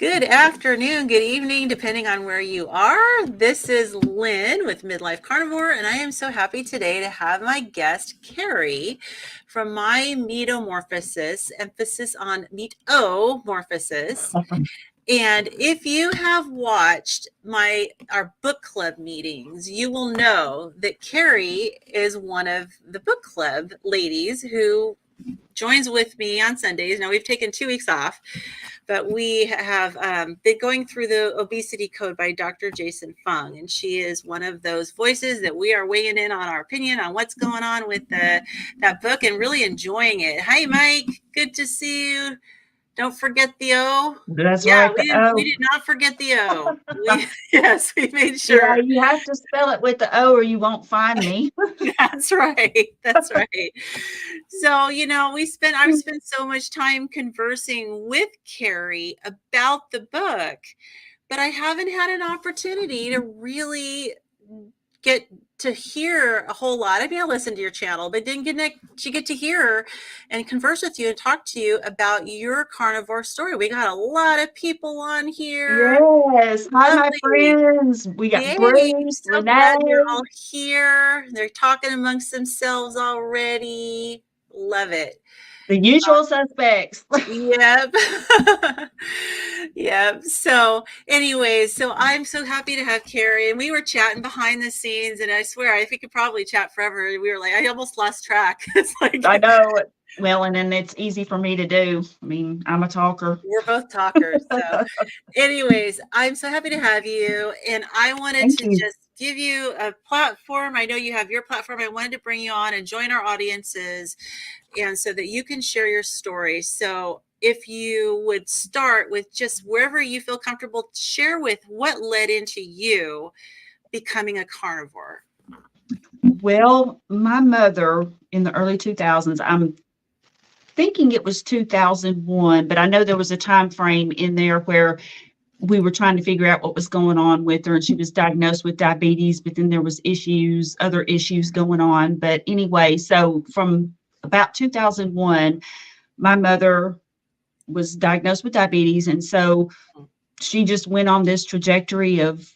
Good afternoon, good evening, depending on where you are. This is Lynn with Midlife Carnivore, and I am so happy today to have my guest, Carrie, from My Meatomorphosis, emphasis on meatomorphosis. And if you have watched our book club meetings, you will know that Carrie is one of the book club ladies who joins with me on Sundays. Now we've taken 2 weeks off, but we have been going through the Obesity Code by Dr. Jason Fung, and she is one of those voices that we are weighing in on our opinion on what's going on with that book and really enjoying it. Hi, Mike. Good to see you. Don't forget the O. That's Yeah, right. we did not forget the O. Yes, we made Yeah, sure. you have to spell it with the O or you won't find me. That's right. That's right. So, I've spent so much time conversing with Carrie about the book, but I haven't had an opportunity to really get to hear a whole lot. I mean, I listened to your channel, but didn't get to hear and converse with you and talk to you about your carnivore story. We got a lot of people on here. Yes. Hi, my Lovely. friends. We got Yay. Bruce, So glad you're Renee. all here. They're talking amongst themselves already. Love it. The usual suspects. Yep. Yep. So, anyways, so I'm so happy to have Carrie, and we were chatting behind the scenes, and I swear, I think we could probably chat forever. We were like, I almost lost track. It's like I know. Well, and then it's easy for me to do. I mean, I'm a talker. we're both talkers. So, anyways, I'm so happy to have you, and I wanted Thank to you. just give you a platform. I know you have your platform. I wanted to bring you on and join our audiences, and so that you can share your story. So if you would start with just wherever you feel comfortable, share with what led into you becoming a carnivore. Well, my mother in the early 2000s, I'm thinking it was 2001, but I know there was a time frame in there where we were trying to figure out what was going on with her, and she was diagnosed with diabetes, but then there was other issues going on. But anyway, so from about 2001, my mother was diagnosed with diabetes, and so she just went on this trajectory of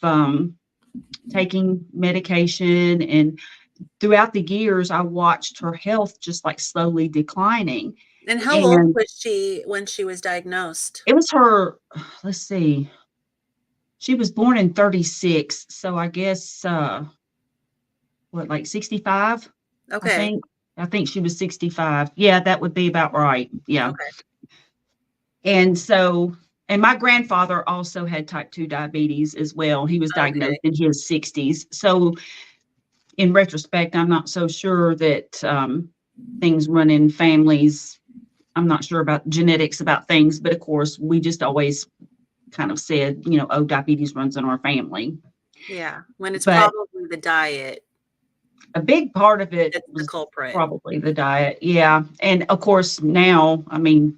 taking medication. And throughout the years, I watched her health just like slowly declining. And how old And was she when she was diagnosed? it was her, let's see, she was born in 36. So I guess, like 65? I Okay. think. I think she was 65. Yeah, that would be about right. Yeah. Okay. And so, and my grandfather also had type 2 diabetes as well. He was Okay. diagnosed in his 60s. So, in retrospect, I'm not so sure that things run in families. I'm not sure about genetics about things, but of course, we just always kind of said, oh, diabetes runs in our family. Yeah. When it's But probably the diet a big part of it that's the was culprit. probably the diet. Yeah. And of course, now, I mean,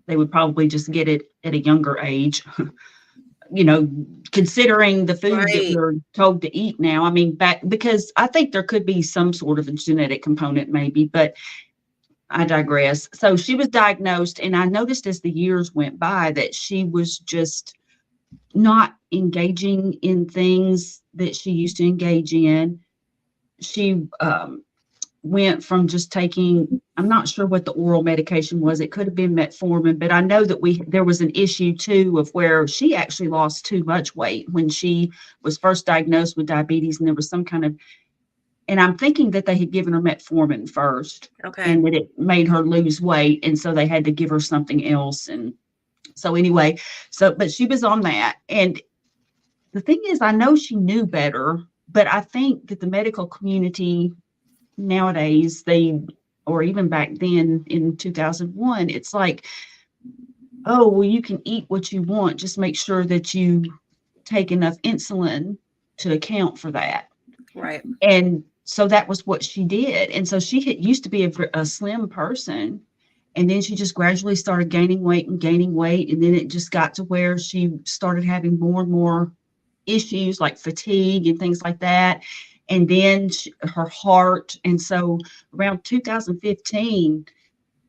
they would probably just get it at a younger age, considering the food that Right. we're told to eat now. I mean, because I think there could be some sort of a genetic component, maybe, but I digress. So she was diagnosed, and I noticed as the years went by that she was just not engaging in things that she used to engage in. She went from just taking, I'm not sure what the oral medication was. It could have been metformin, but I know that there was an issue too of where she actually lost too much weight when she was first diagnosed with diabetes, and there was some kind of, and I'm thinking that they had given her metformin first Okay. and that it made her lose weight, and so they had to give her something else. And so anyway, but she was on that. And the thing is, I know she knew better, but I think that the medical community nowadays, or even back then in 2001, it's like, oh, well, you can eat what you want, just make sure that you take enough insulin to account for that. Right. And so that was what she did. And so she used to be a slim person, and then she just gradually started gaining weight and gaining weight, and then it just got to where she started having more and more issues like fatigue and things like that. And then her heart. And so around 2015,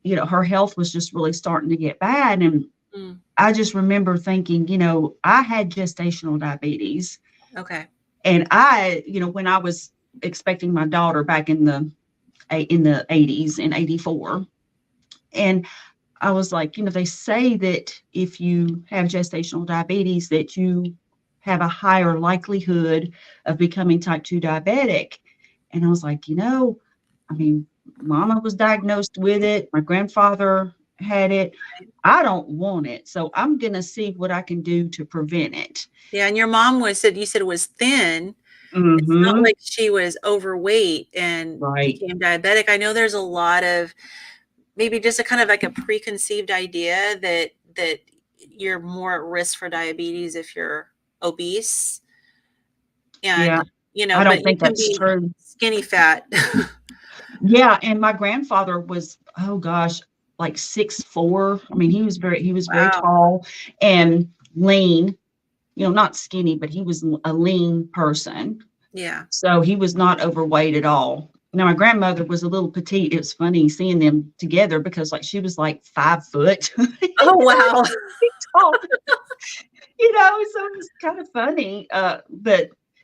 her health was just really starting to get bad. And Mm, I just remember thinking, I had gestational diabetes, okay. and when I was expecting my daughter back in the 80s in 84, and I was like, they say that if you have gestational diabetes, that you have a higher likelihood of becoming type 2 diabetic. And I was like, I mean, mama was diagnosed with it. My grandfather had it. I don't want it. So I'm going to see what I can do to prevent it. Yeah, and your mom you said was thin. It's not Mm-hmm. like she was overweight and Right. became diabetic. I know there's a lot of maybe just a kind of like a preconceived idea that you're more at risk for diabetes if you're obese, Yeah. and I don't but you think can that's be true. skinny fat. Yeah, and my grandfather was, oh gosh, like 6'4". I mean, he was very Wow. tall and lean, not skinny, but he was a lean person. Yeah. So he was not overweight at all. Now my grandmother was a little petite. It was funny seeing them together because like she was like 5 foot. Oh, wow. Tall, so it was kind of funny.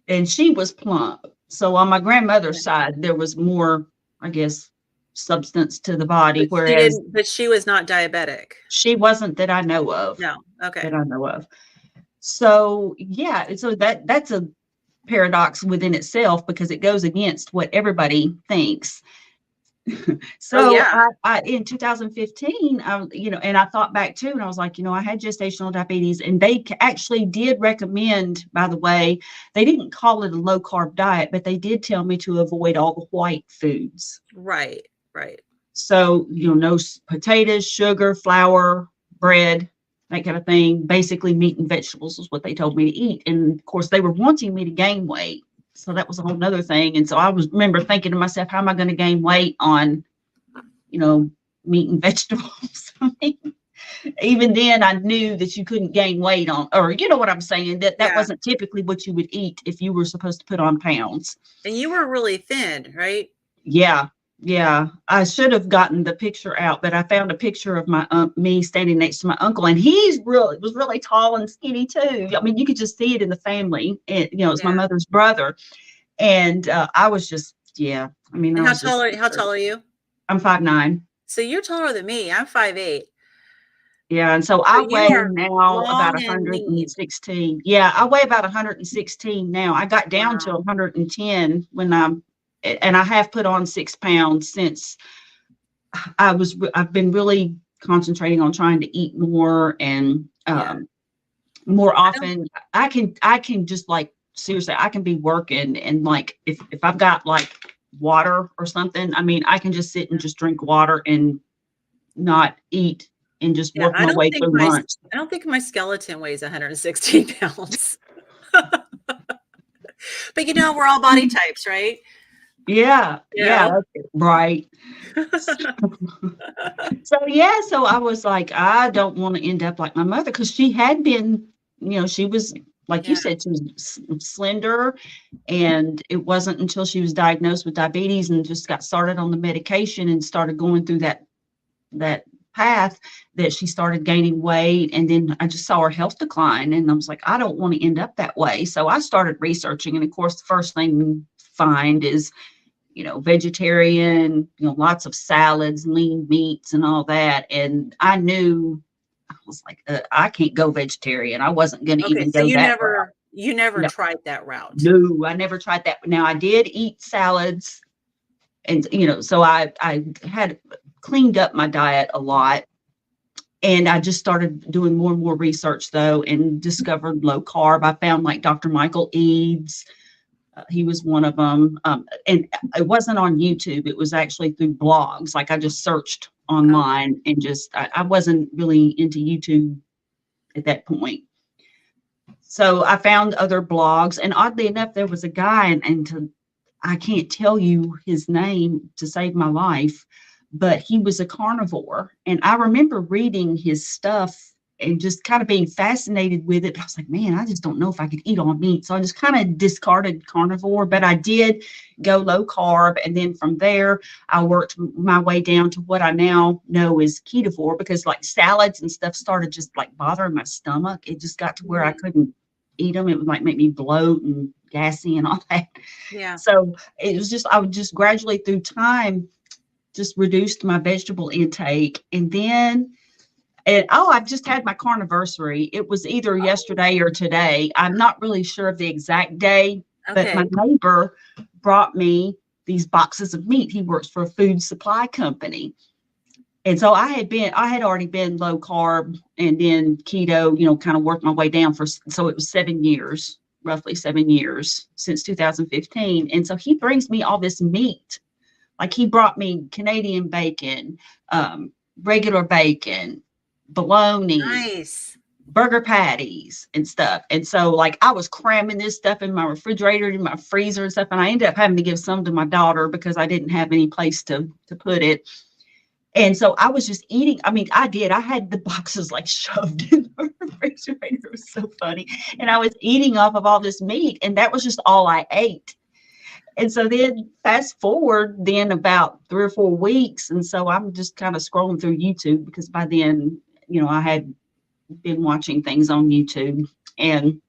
And she was plump. So on my grandmother's side, there was more, I guess, substance to the body, whereas But she was not diabetic. she wasn't that I know of. No. Okay. That I know of. So yeah, so that's a paradox within itself because it goes against what everybody thinks. Oh, So yeah. I in 2015, and I thought back too, and I was like, I had gestational diabetes, and they actually did recommend, by the way, they didn't call it a low carb diet, but they did tell me to avoid all the white foods. Right. Right. So, no potatoes, sugar, flour, bread, that kind of thing. Basically, meat and vegetables is what they told me to eat. And of course, they were wanting me to gain weight. So that was a whole nother thing. And so remember thinking to myself, how am I going to gain weight on, meat and vegetables? I mean, even then, I knew that you couldn't gain weight on, or you know what I'm saying, that Yeah. wasn't typically what you would eat if you were supposed to put on pounds. And you were really thin, right? Yeah, yeah. I should have gotten the picture out, but I found a picture of me standing next to my uncle, and he was really tall and skinny too. I mean, you could just see it in the family. It's my Yeah. mother's brother, and I was just, yeah. I mean, And I was just. how tall are you? I'm 5'9". So you're taller than me. I'm 5'8". Yeah, and so So I you weigh are now about long and lean. 116. Yeah, I weigh about 116 now. I got down to Wow. 110 and I have put on 6 pounds since I've been really concentrating on trying to eat more and Yeah. more I don't often. I can just like seriously, I can be working and like if I've got like water or something, I mean, I can just sit and just drink water and not eat and just Yeah, work my way through lunch. I don't think my skeleton weighs 116 pounds. But, we're all body types, right? Yeah, You yeah, know? right. So yeah, so I was like, I don't want to end up like my mother because she had been, she was like you Yeah, said, she was slender, and it wasn't until she was diagnosed with diabetes and just got started on the medication and started going through that path that she started gaining weight. And then I just saw her health decline, and I was like, I don't want to end up that way. So I started researching, and of course, the first thing you find is vegetarian, lots of salads, lean meats, and all that. And I was like, I can't go vegetarian. I wasn't going to okay, even so go that route. you never No, tried that route. no, I never tried that. Now I did eat salads, and so I had cleaned up my diet a lot. And I just started doing more and more research though, and discovered low carb. I found like Dr. Michael Eads. He was one of them. And it wasn't on YouTube. It was actually through blogs. Like I just searched Okay, online and I wasn't really into YouTube at that point. So I found other blogs, and oddly enough, there was a guy, I can't tell you his name to save my life, but he was a carnivore. And I remember reading his stuff and just kind of being fascinated with it. I was like, man, I just don't know if I could eat all meat. So I just kind of discarded carnivore, but I did go low carb. And then from there, I worked my way down to what I now know is ketovore, because like salads and stuff started just like bothering my stomach. It just got to where I Mhm. couldn't eat them. It would like make me bloat and gassy and all that. Yeah. So it was just, I would just gradually through time just reduced my vegetable intake. And I've just had my carniversary. It was either yesterday or today. I'm not really sure of the exact day, but my Okay. neighbor brought me these boxes of meat. He works for a food supply company. And so I had already been low carb and then keto, kind of worked my way down so it was 7 years, roughly 7 years since 2015. And so he brings me all this meat. Like he brought me Canadian bacon, um, regular bacon, bologna, Nice. burger patties and stuff. And so like I was cramming this stuff in my refrigerator, in my freezer and stuff. And I ended up having to give some to my daughter because I didn't have any place to put it. And so I was just eating. I mean, I had the boxes like shoved in the refrigerator. It was so funny. And I was eating off of all this meat, and that was just all I ate. And so then fast forward then about 3 or 4 weeks. And so I'm just kind of scrolling through YouTube because by then, I had been watching things on YouTube, and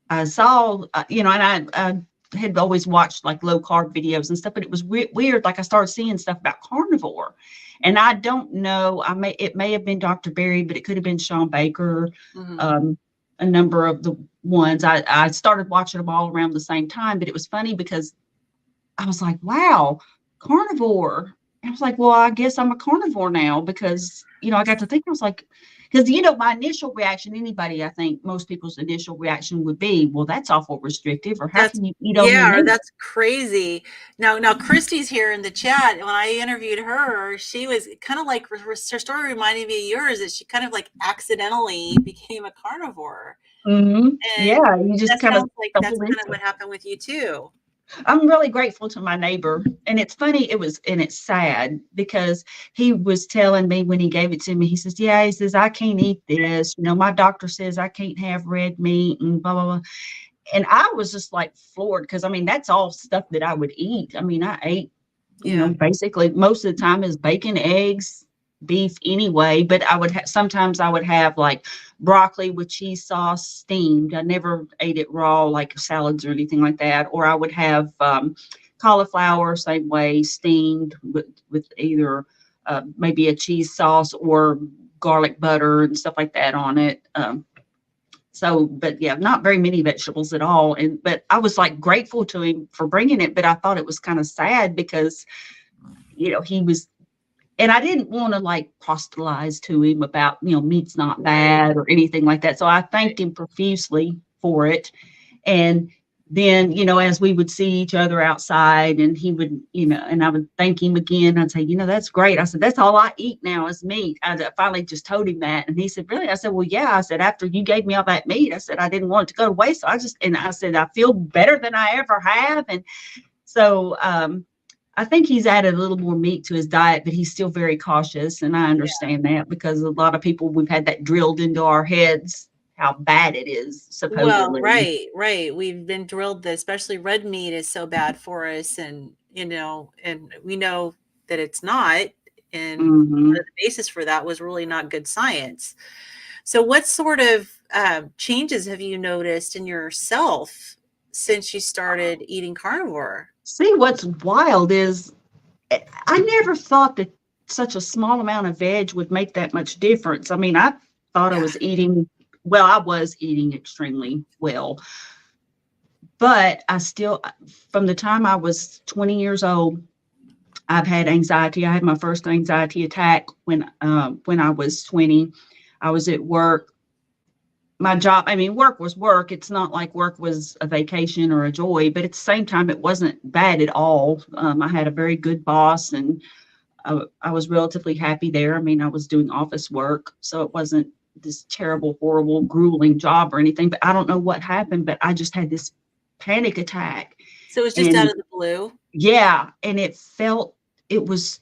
I saw, and I had always watched like low carb videos and stuff, but it was weird. Like I started seeing stuff about carnivore, and I don't know. It may have been Dr. Berry, but it could have been Sean Baker. Hmm. Um, a number of the ones I started watching them all around the same time, but it was funny because I was like, wow, carnivore. And I was like, well, I guess I'm a carnivore now because, I got to think, I was like, because, my initial reaction, I think most people's initial reaction would be, well, that's awful restrictive, or how That's can you eat only yeah, or meat? that's crazy. Now Christy's here in the chat. When I interviewed her, she was kind of like her story reminded me of yours that she kind of like accidentally became a carnivore. And Yeah, you just that kind of sounds like that's stumbled kind of into what it. happened with you too. I'm really grateful to my neighbor. And it's funny, and it's sad because he was telling me when he gave it to me, he says, yeah, he says, I can't eat this. My doctor says I can't have red meat and blah, blah, blah. And I was just like floored because I mean, that's all stuff that I would eat. I mean, I ate, Yeah. basically most of the time is bacon, eggs, beef anyway, but sometimes I would have like broccoli with cheese sauce steamed. I never ate it raw, like salads or anything like that. Or I would have cauliflower, same way, steamed with either maybe a cheese sauce or garlic butter and stuff like that on it. But yeah, not very many vegetables at all. But I was like grateful to him for bringing it, but I thought it was kind of sad because, he was, and I didn't want to like proselytize to him about, meat's not Right. bad or anything like that. So I Right. thanked him profusely for it. And then, as we would see each other outside and he would, and I would thank him again. I'd say, that's great. I said, that's all I eat now is meat. I finally just told him that. And he said, really? I said, well, yeah. I said, after you gave me all that meat, I said, I didn't want it to go to waste. So I said, I feel better than I ever have. And so, I think he's added a little more meat to his diet, but he's still very cautious. And I Yeah. understand that because a lot of people, we've had that drilled into our heads, how bad it is, Well, supposedly. right, right. We've been drilled that especially red meat is so bad for us, and and we know that it's not. And Hmm. the basis for that was really not good science. So, what sort of changes have you noticed in yourself since you started eating carnivore? See, what's wild is I never thought that such a small amount of veg would make that much difference. I mean, I thought Yeah, I was eating extremely well, but from the time I was 20 years old, I've had anxiety. I had my first anxiety attack when I was 20. I was at work. My job, I mean, work was work. It's not like work was a vacation or a joy, but at the same time, it wasn't bad at all. I had a very good boss, and I was relatively happy there. I mean, I was doing office work, so it wasn't this terrible, horrible, grueling job or anything. But I don't know what happened, but I just had this panic attack. so it was just out And of the blue. yeah, and it was,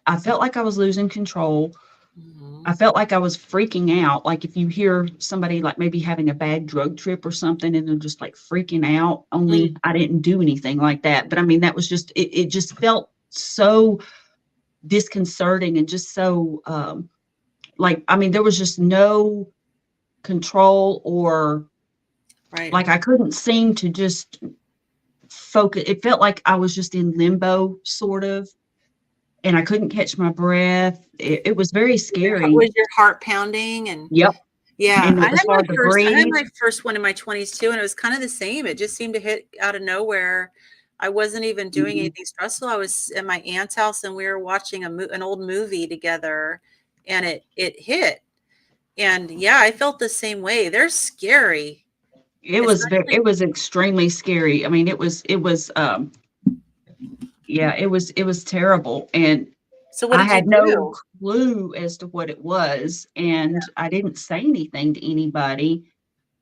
I felt like I was losing control. Mhm. I felt like I was freaking out. Like if you hear somebody like maybe having a bad drug trip or something and they're just like freaking out, Mm, only I didn't do anything like that. But I mean, that was just, it just felt so disconcerting and just so, like, I mean, there was just no control or right. like I couldn't seem to just focus. It felt like I was just in limbo, sort of, and I couldn't catch my breath. It was very scary. Was your heart pounding? And Yep. yeah, And it was hard to I had breathe. my first one in my 20s too, and it was kind of the same. It just seemed to hit out of nowhere. I wasn't even doing Mhm. anything stressful. I was at my aunt's house and we were watching an old movie together, and it hit. And yeah, I felt the same way. They're scary, It especially. was extremely scary. I mean, yeah, it was terrible, and So what I did you had no do? clue as to what it was, and I didn't say anything to anybody.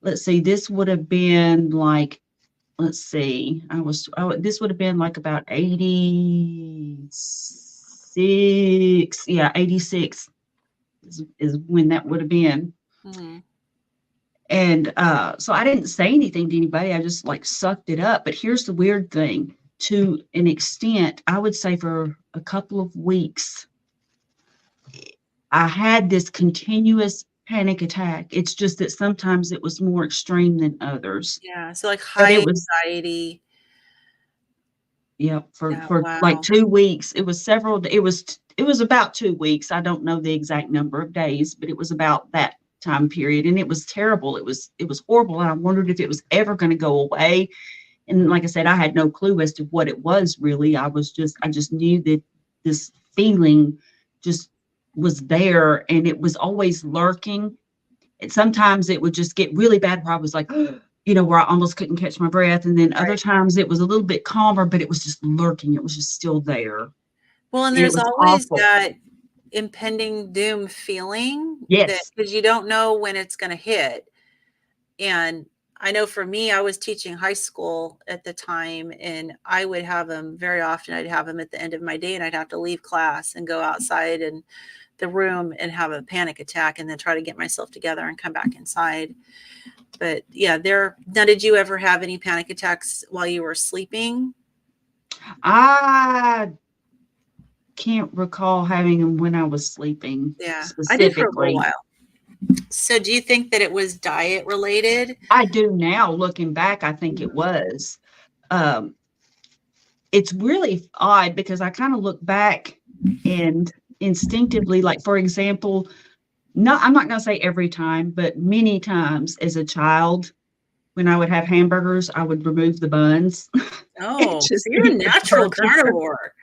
Let's see, this would have been like, let's see, this would have been like about 86. Yeah, 86 is when that would have been. Mhm. And so I didn't say anything to anybody. I just like sucked it up. But here's the weird thing, to an extent, I would say for a couple of weeks, I had this continuous panic attack. It's just that sometimes it was more extreme than others. Yeah, so like But high it was, anxiety. yeah, Yeah, for like wow. 2 weeks. It was about 2 weeks. I don't know the exact number of days, but it was about that time period. And it was terrible. It was horrible. And I wondered if it was ever going to go away. And like I said, I had no clue as to what it was really. I just knew that this feeling just was there and it was always lurking. And sometimes it would just get really bad where I was like, where I almost couldn't catch my breath. And then other Right. times it was a little bit calmer, but it was just lurking. It was just still there. Well, and And it there's was always awful. that impending doom feeling that Yes. because you don't know when it's gonna hit. And I know for me, I was teaching high school at the time, and I would have them very often. I'd have them at the end of my day, and I'd have to leave class and go outside in the room and have a panic attack and then try to get myself together and come back inside. But yeah, now, did you ever have any panic attacks while you were sleeping? I can't recall having them when I was sleeping Yeah, I did for a little specifically. while. So do you think that it was diet related? I do now, looking back, I think it Mhm. was. Um, it's really odd because I kind of look back and instinctively, like for example, no, I'm not going to say every time, but many times as a child, when I would have hamburgers, I would remove the buns and Oh, so just you're a eat the natural burger. carnivore.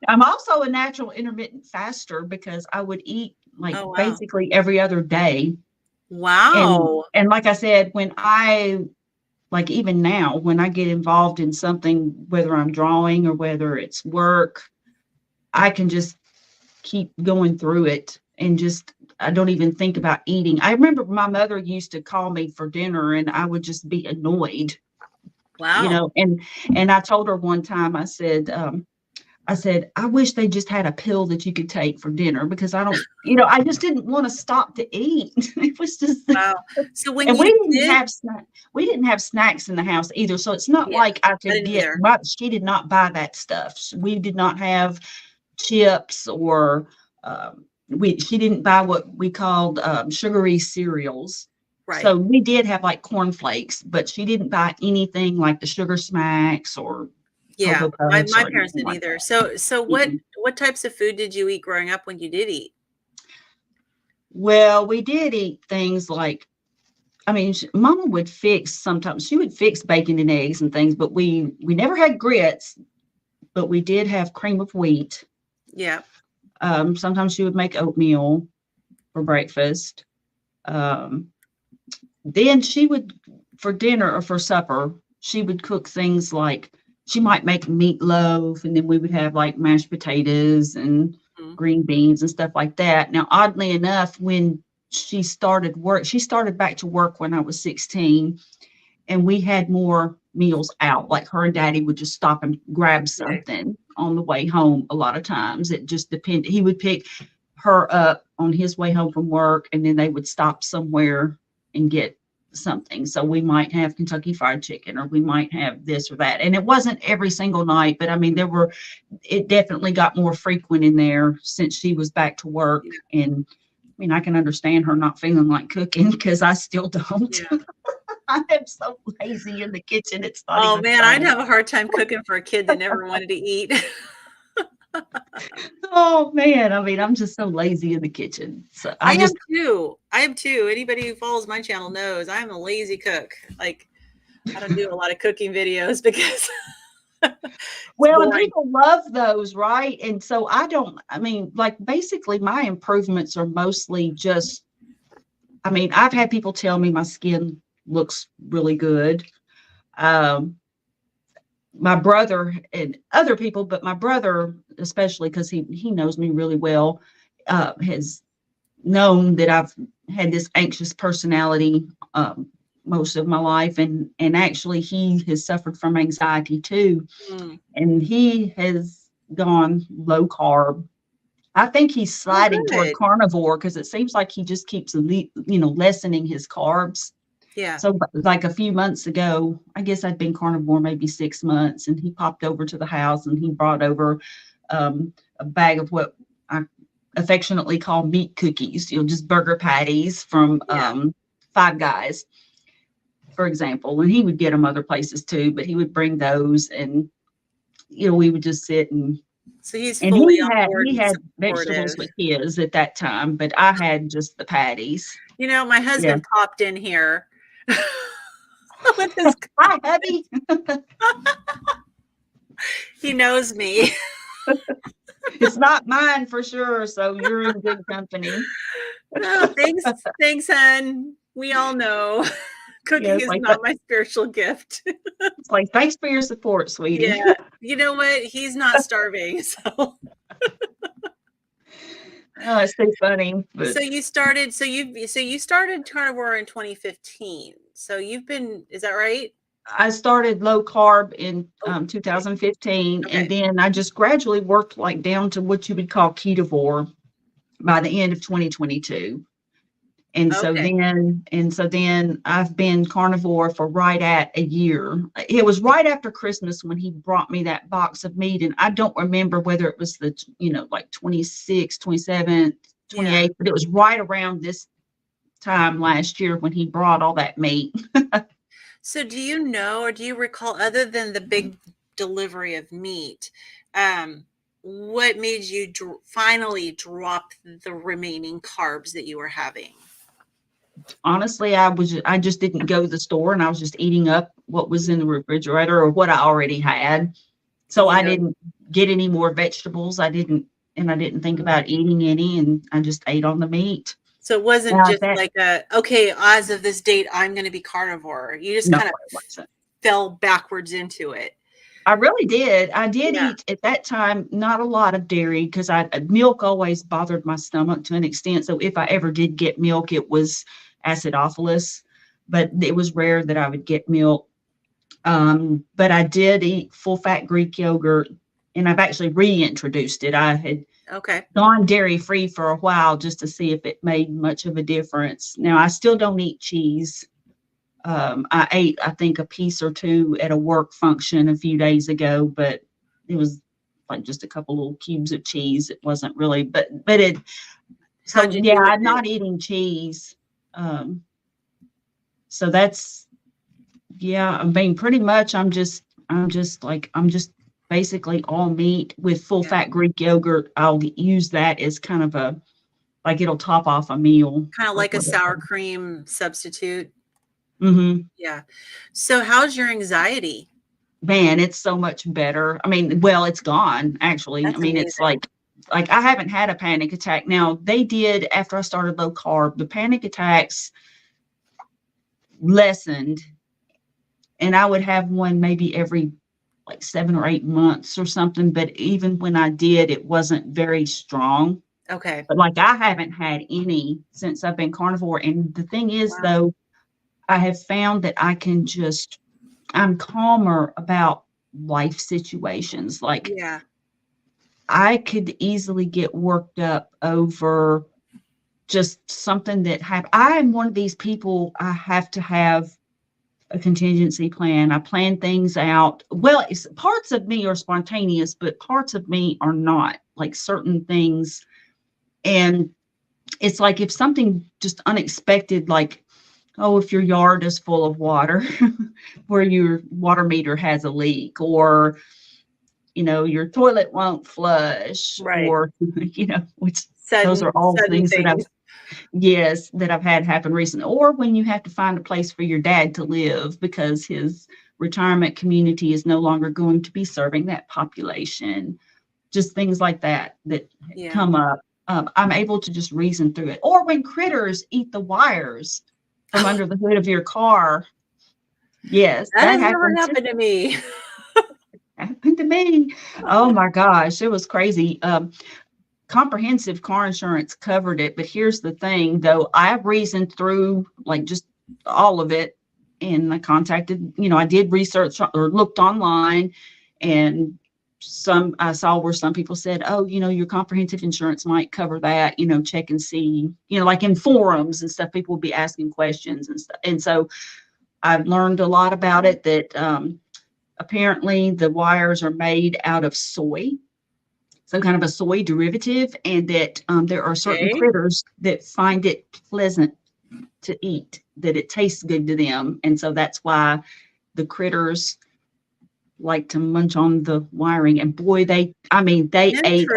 I'm also a natural intermittent faster because I would eat like Oh, wow. basically every other day. Wow. And like I said, when I like even now, when I get involved in something, whether I'm drawing or whether it's work, I can just keep going through it and just I don't even think about eating. I remember my mother used to call me for dinner and I would just be annoyed, Wow. and I told her one time, I said, I wish they just had a pill that you could take for dinner because I just didn't want to stop to eat. It was just, Wow. So when and you did we didn't have snacks in the house either. So it's not yeah, like I I could didn't either. she did not buy that stuff. We did not have chips or she didn't buy what we called sugary cereals. Right. So we did have like cornflakes, but she didn't buy anything like the sugar smacks or Yeah. Cocoa Puffs My or parents anything didn't like either. that. So Mm-mm. what types of food did you eat growing up when you did eat? Well, we did eat things like, I mean, Mama would fix sometimes. She would fix bacon and eggs and things, but we never had grits. But we did have cream of wheat. Yeah. Sometimes she would make oatmeal for breakfast. Um, then she would, for dinner or for supper, she would cook things like she might make meatloaf, and then we would have like mashed potatoes and Mhm. green beans and stuff like that. Now, oddly enough, when she started back to work when I was 16, and we had more meals out. Like her and daddy would just stop and grab Okay. something on the way home. A lot of times it just depended. He would pick her up on his way home from work, and then they would stop somewhere and get something. So we might have Kentucky Fried Chicken, or we might have this or that. And it wasn't every single night, but I mean, it definitely got more frequent in there since she was back to work. And I mean, I can understand her not feeling like cooking, because I still don't. Yeah. I am so lazy in the kitchen. It's not Oh even man, I'd funny. have a hard time cooking for a kid that never wanted to eat. Oh man, I mean, I'm just so lazy in the kitchen. So I am too. I am too. Anybody who follows my channel knows I'm a lazy cook. Like, I don't do a lot of cooking videos because well, and boring. people love those, right? And so I mean, like, basically my improvements are mostly just, I mean, I've had people tell me my skin looks really good. Um, my brother and other people, but my brother, especially because he knows me really well, has known that I've had this anxious personality most of my life, and actually he has suffered from anxiety too, Mm. and he has gone low carb. I think he's Oh, sliding toward good. carnivore, because it seems like he just keeps lessening his carbs. Yeah. So like a few months ago, I guess I'd been carnivore maybe 6 months, and he popped over to the house and he brought over a bag of what I affectionately call meat cookies, just burger patties from Yeah. Five Guys, for example. And he would get them other places too, but he would bring those, and we would just sit So he's and fully on board he and had vegetables supportive. with his at that time, but I had just the patties. My Yeah. husband popped in here with his, Hi, hubby. he knows me. It's not mine for sure, so you're in good company. Oh, thanks, hon. We all know Yeah, cooking it's is like not my spiritual gift. it's like, thanks for your support, sweetie. Yeah. You know what? He's not starving. Oh, it's so funny. But you started carnivore in 2015. So is that right? I started low carb in Oh, okay. 2015, Okay. and then I just gradually worked like down to what you would call ketovore by the end of 2022. Okay. And so then I've been carnivore for right at a year. It was right after Christmas when he brought me that box of meat. And I don't remember whether it was like 26th, 27th, Yeah. 28th, but it was right around this time last year when he brought all that meat. So do you know, or do you recall, other than the big delivery of meat, what made you finally drop the remaining carbs that you were having? Honestly, I just didn't go to the store, and I was just eating up what was in the refrigerator or what I already had. So I Yeah. didn't get any more vegetables. I didn't think about eating any, and I just ate on the meat. So it wasn't Now just that like okay, as of this date, I'm going to be carnivore. You just No, kind of it wasn't. fell backwards into it. I really did. I did Yeah. eat at that time not a lot of dairy, because milk always bothered my stomach to an extent. So if I ever did get milk, it was acidophilus, but it was rare that I would get milk. But I did eat full fat Greek yogurt, and I've actually reintroduced it. I had Okay. gone dairy free for a while just to see if it made much of a difference. Now I still don't eat cheese. I ate, I think, a piece or two at a work function a few days ago, but it was like just a couple little cubes of cheese. It wasn't really, but it, How'd so you yeah, do with I'm it? not eating cheese. So that's, yeah, I mean, pretty much I'm just basically all meat with full Yeah. fat Greek yogurt. I'll use that as kind of like it'll top off a meal Kind of or like a sour whatever. cream substitute. Hmm. Yeah. So how's your anxiety? Man, it's so much better. I mean, well, it's gone actually. I That's mean, it's amazing. like I haven't had a panic attack. Now, they did after I started low carb, the panic attacks lessened, and I would have one maybe every like 7 or 8 months or something. But even when I did, it wasn't very strong. Okay. But like I haven't had any since I've been carnivore. And the thing is, Wow. though, I have found that I'm calmer about life situations. Like Yeah. I could easily get worked up over just something that happened. I am one of these people, I have to have a contingency plan. I plan things out. Well, parts of me are spontaneous, but parts of me are not, like certain things. And it's like if something just unexpected, like, oh, if your yard is full of water, where your water meter has a leak, or your toilet won't flush, Right. or which those are all Sudden things that things. I've had happen recently. Or when you have to find a place for your dad to live because his retirement community is no longer going to be serving that population. Just things like that Yeah. come up. I'm able to just reason through it. Or when critters eat the wires from under the hood of your car. Yes, That that has never happened too. happened to me. Happened to me. Oh my gosh, it was crazy. Comprehensive car insurance covered it, but here's the thing, though. I reasoned through like just all of it, and I contacted, I did research or looked online, and I saw where some people said, oh, your comprehensive insurance might cover that, check and see, like in forums and stuff, people will be asking questions and stuff. And so I've learned a lot about it, that apparently the wires are made out of soy, some kind of a soy derivative, and that there are certain Okay. critters that find it pleasant to eat, that it tastes good to them. And so that's why the critters like to munch on the wiring. And boy, they ate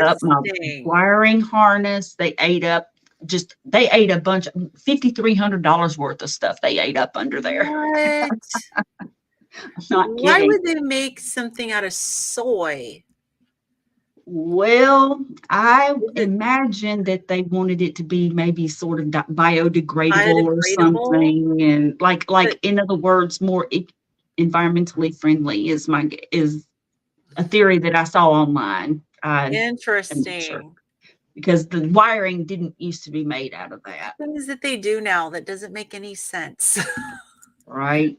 up my Interesting. wiring harness. They ate a bunch of $5,300 worth of stuff they ate up under there. What? I'm not Why kidding. would they make something out of soy? Well, I Is it imagine that they wanted it to be maybe sort of biodegradable or biodegradable? something, and But in other words, more environmentally friendly is a theory that I saw online. I am not sure, interesting. because the wiring didn't used to be made out of that, Things that they do now that doesn't make any sense. right?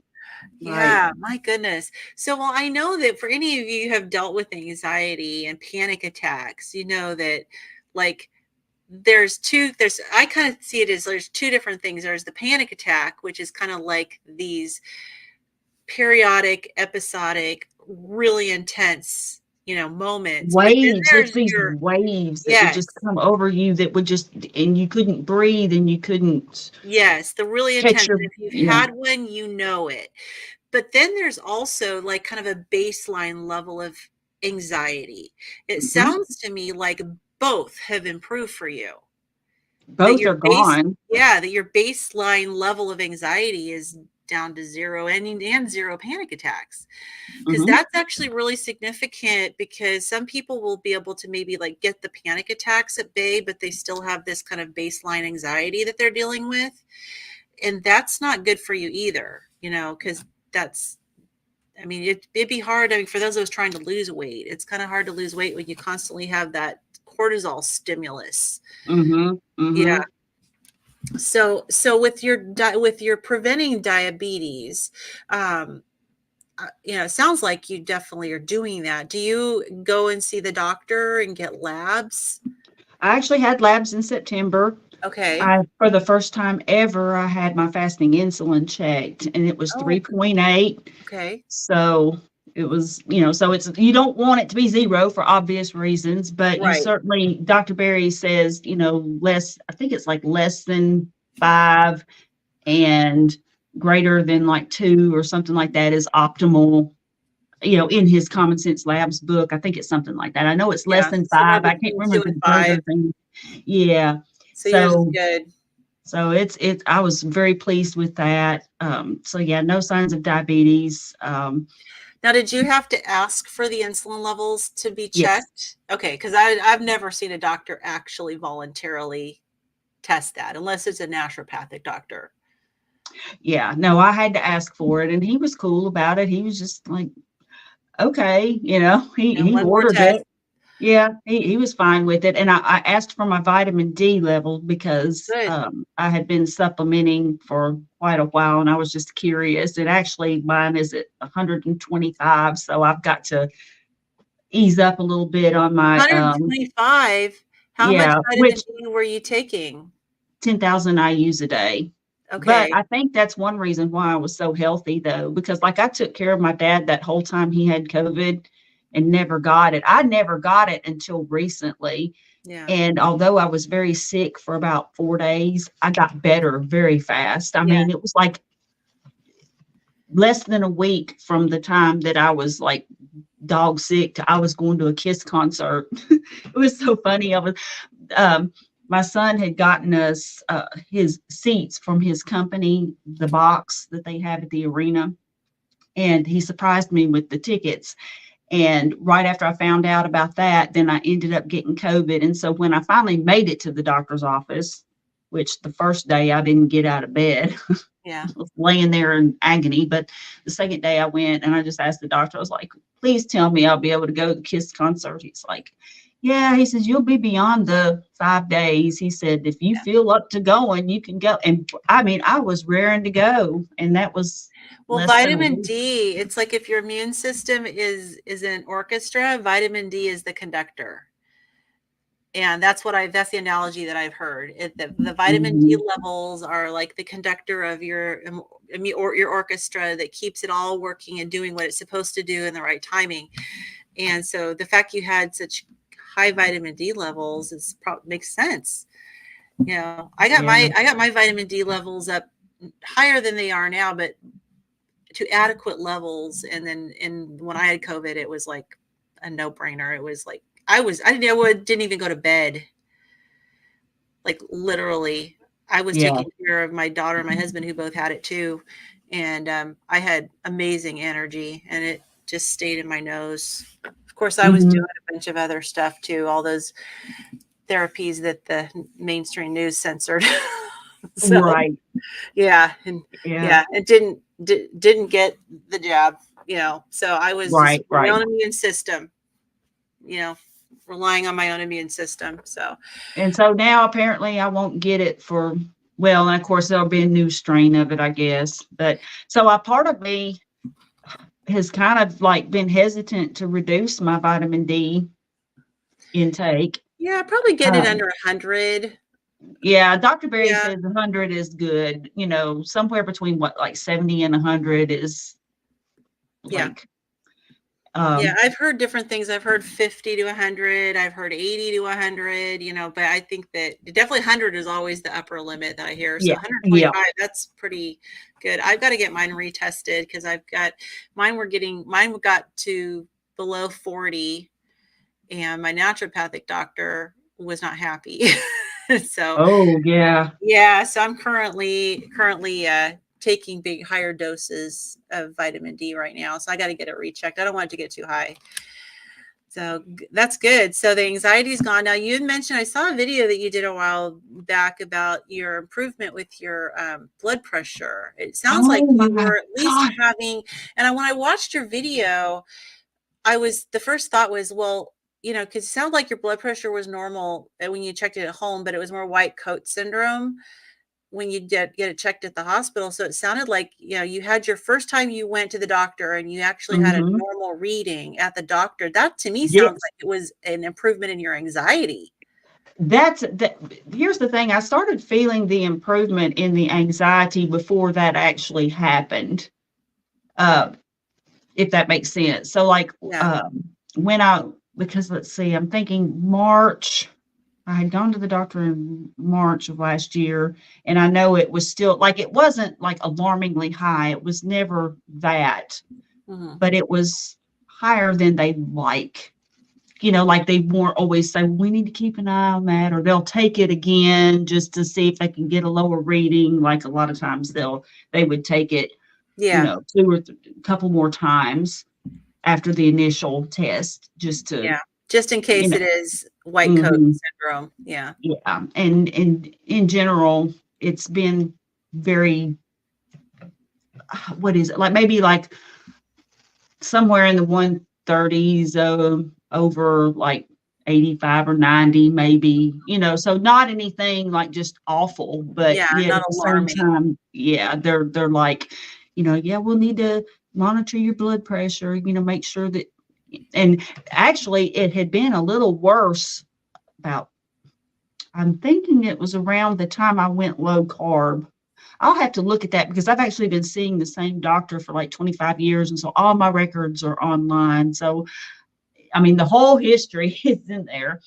Right. Yeah, my goodness. So, well, I know that for any of you who have dealt with anxiety and panic attacks, you know that like I kind of see it as there's two different things. There's the panic attack, which is kind of like these periodic, episodic, really intense, moments. But then Waves, it's there's these your, waves that would yes, just come over you, that would just, and you couldn't breathe, and you couldn't yes, the really catch intense. your, If you've yeah. had one, you know it. But then there's also like kind of a baseline level of anxiety. It Mhm. sounds to me like both have improved for you. That Both your are gone. that your baseline level of anxiety is down to zero, and zero panic attacks. Because Mhm. that's actually really significant, because some people will be able to maybe like get the panic attacks at bay, but they still have this kind of baseline anxiety that they're dealing with. And that's not good for you either, because that's, I mean, it'd be hard. I mean, for those of us trying to lose weight, it's kind of hard to lose weight when you constantly have that cortisol stimulus. Mhm. Yeah. Mhm. So with your preventing diabetes, um, it sounds like you definitely are doing that. Do you go and see the doctor and get labs? I actually had labs in September. Okay. For the first time ever, I had my fasting insulin checked, and it was Oh, 3.8. okay. So it was, so you don't want it to be zero for obvious reasons, but you Right. certainly, Dr. Berry says, less, I think it's like less than 5 and greater than like 2 or something like that is optimal. In his Common Sense Labs book, I think it's something like that. I know it's less Yeah. than Somewhere 5. I can't between two remember and the five. greater than. Yeah. So yours is So good. I was very pleased with that. So yeah, no signs of diabetes. Now, did you have to ask for the insulin levels to be Yes. checked? Okay, because I've never seen a doctor actually voluntarily test that unless it's a naturopathic doctor. Yeah. No, I had to ask for it, and he was cool about it. He was just like, okay, he One more ordered test. it. Yeah, he was fine with it. And I asked for my vitamin D level because Good. I had been supplementing for quite a while, and I was just curious. And actually, mine is at 125, so I've got to ease up a little bit on my 125. How much yeah, vitamin which D were you taking? 10,000 IU's a day. But Okay. I think that's one reason why I was so healthy, though, because like I took care of my dad that whole time he had COVID and never got it. I never got it until recently. Yeah. And although I was very sick for about 4 days, I got better very fast. I Yeah. mean, it was like less than a week from the time that I was like dog sick to I was going to a Kiss concert. It was so funny. Um, my son had gotten us his seats from his company, the box that they have at the arena, and he surprised me with the tickets. And right after I found out about that, then I ended up getting COVID. And so when I finally made it to the doctor's office, which the first day I didn't get out of bed, Yeah. was laying there in agony. But the second day I went and I just asked the doctor, I was like, please tell me I'll be able to go to the Kiss concert. He's like, yeah, he says, you'll be beyond the 5 days. He said, if you feel up to going, you can go. And I mean, I was raring to go. And that was Well, less than a vitamin week. D, it's like if your immune system is an orchestra, vitamin D is the conductor. And that's the analogy that I've heard. The vitamin D Mhm. levels are like the conductor of your orchestra that keeps it all working and doing what it's supposed to do in the right timing. And so the fact you had such high vitamin D levels makes sense. Yeah. I got my vitamin D levels up higher than they are now, but to adequate levels. And then when I had COVID, it was like a no brainer. It was like I didn't even go to bed. Like literally, I was Yeah. taking care of my daughter and my husband who both had it too, and I had amazing energy, and it just stayed in my nose. Of course, I was doing Mhm. a bunch of other stuff too, all those therapies that the mainstream news censored. So Right. yeah, and Yeah. yeah, it didn't get the jab, So I was just Right. my Right. own immune system, you know, relying on my own immune system. So And so now apparently I won't get it for, well, and of course there'll be a new strain of it, I guess. But so a part of me has kind of like been hesitant to reduce my vitamin D intake. yeah, probably get it Um, under 100. yeah, Dr. Berry Yeah, says 100 is good. Somewhere between what, like 70 and 100 is yeah. like, Yeah, um, I've heard different things. I've heard 50 to 100. I've heard 80 to 100, but I think that definitely 100 is always the upper limit that I hear. So yeah, yeah. 125, that's pretty good. I've got to get mine retested because mine got to below 40, and my naturopathic doctor was not happy. So Oh, yeah. yeah, so I'm currently taking higher doses of vitamin D right now. So I got to get it rechecked. I don't want it to get too high. So that's good. So the anxiety's gone. Now you had mentioned I saw a video that you did a while back about your improvement with your blood pressure. It sounds like Oh you my were at least God. having. And when I watched your video, the first thought was, well, because it sounded like your blood pressure was normal when you checked it at home, but it was more white coat syndrome when you did get it checked at the hospital. So it sounded like, you had your first time you went to the doctor and you actually had a Hmm. normal reading at the doctor. That to me sounds Yes. like it was an improvement in your anxiety. Here's the thing. I started feeling the improvement in the anxiety before that actually happened. Uh, if that makes sense. So like Yeah. when because let's see, I'm thinking March. I had gone to the doctor in March of last year, and I know it was still like it wasn't like alarmingly high. It was never that, Hmm. but it was higher than they like. Like they won't always say, we need to keep an eye on that, or they'll take it again just to see if they can get a lower reading. Like a lot of times they would take it, Yeah. two or couple more times after the initial test just to, Yeah. Just in case it is white coat mhm, syndrome. Yeah. yeah. And in general, it's been very, what is it? Like maybe like somewhere in the 130s, over like 85 or 90 maybe, so not anything like just awful, but Yeah. yet Not at the same alarming. time, yeah, they're like, yeah, we'll need to monitor your blood pressure, make sure that And actually, it had been a little worse about, I'm thinking it was around the time I went low carb. I'll have to look at that because I've actually been seeing the same doctor for like 25 years. And so all my records are online. So, I mean, the whole history is in there.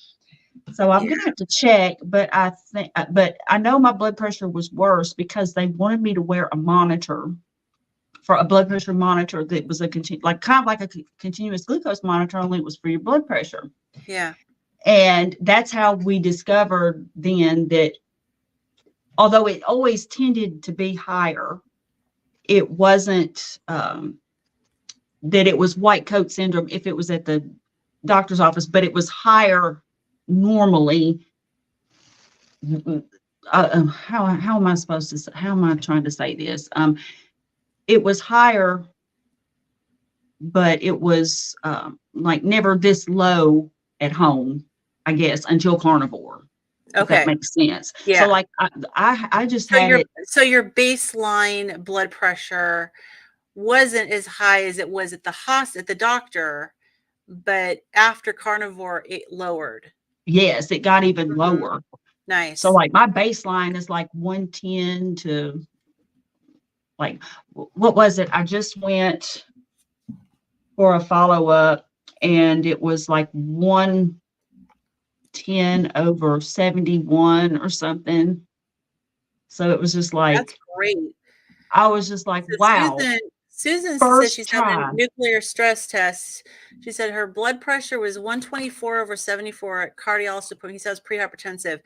So I'm Yeah. going to have to check, but I know my blood pressure was worse because they wanted me to wear a monitor, for a blood pressure monitor that was like kind of like a continuous glucose monitor, only it was for your blood pressure. Yeah. And that's how we discovered then that although it always tended to be higher, it wasn't that it was white coat syndrome if it was at the doctor's office, but it was higher normally. How am I supposed to say, how am I trying to say this? It was higher, but it was like never this low at home, I guess, until carnivore, if that Okay. makes sense. So Yeah. like I just So had your it. so your baseline blood pressure wasn't as high as it was at the doctor, but after carnivore it lowered. Yes, it got even Mhm. lower. So Nice. like my baseline is like 110 to like, what was it? I just went for a follow up and it was like 110 over 71 or something. So it was just That's like, great. I was just like, So wow, Susan said first she's having time. nuclear stress tests. She said her blood pressure was 124 over 74 at cardiologist appointment. He says prehypertensive.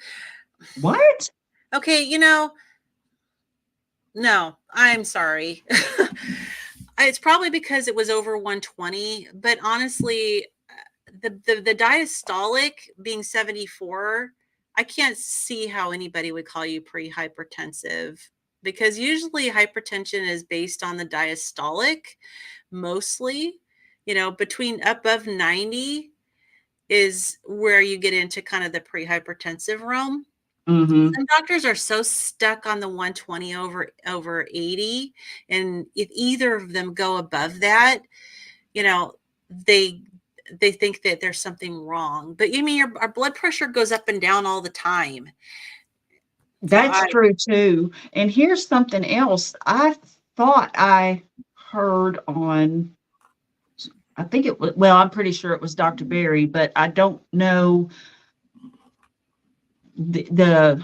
What? Okay, no, I'm sorry. It's probably because it was over 120, but honestly, the diastolic being 74, I can't see how anybody would call you pre-hypertensive because usually hypertension is based on the diastolic mostly. Between above 90 is where you get into kind of the pre-hypertensive realm. Mm-hmm. Some doctors are so stuck on the 120 over 80, and if either of them go above that, you know, they they think that there's something wrong. But you mean our blood pressure goes up and down all the time. So That's true too. And here's something else. I thought I heard on, I think it was, well, I'm pretty sure it was Dr. Berry, but I don't know the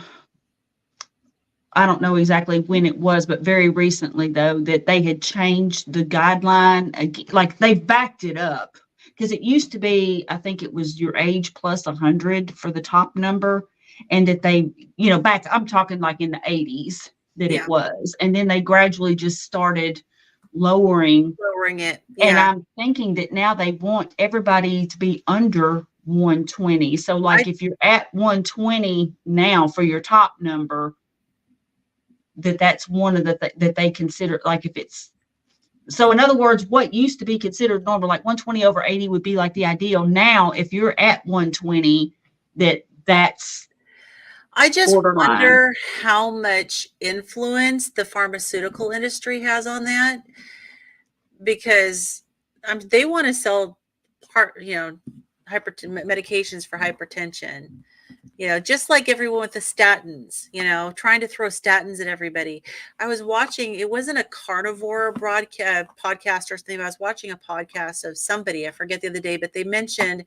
I don't know exactly when it was, but very recently though, that they had changed the guideline. Like they've backed it up because it used to be, I think it was your age plus 100 for the top number. And that they, back, I'm talking like in the 80s that it yeah, was. And then they gradually just started lowering. lowering it. And Yeah. I'm thinking that now they want everybody to be under 120. So I like if you're at 120 now for your top number, that's one of that they consider, like if it's, so in other words, what used to be considered normal, like 120 over 80 would be like the ideal. Now, if you're at 120, that's I just borderline. wonder how much influence the pharmaceutical industry has on that because they want to sell medications for hypertension. Just like everyone with the statins, trying to throw statins at everybody. I was watching, it wasn't a carnivore broadcast podcast or something. I was watching a podcast of somebody, I forget the other day, but they mentioned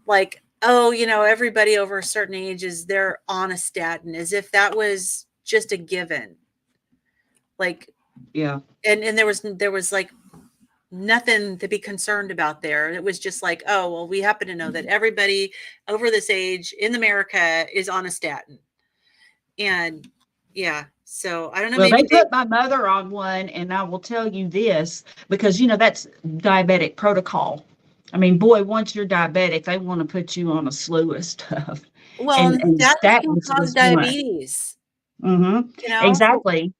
like, oh, everybody over a certain age they're on a statin as if that was just a given. Like, Yeah. and there was like nothing to be concerned about there. It was just like, oh, well, we happen to know that everybody over this age in America is on a statin. And yeah, so I don't know, Well, they maybe they, put my mother on one, and I will tell you this because that's diabetic protocol. I mean, boy, once you're diabetic, they want to put you on a slew of stuff, well, and and and statins can statins cause was one. diabetes, so Exactly.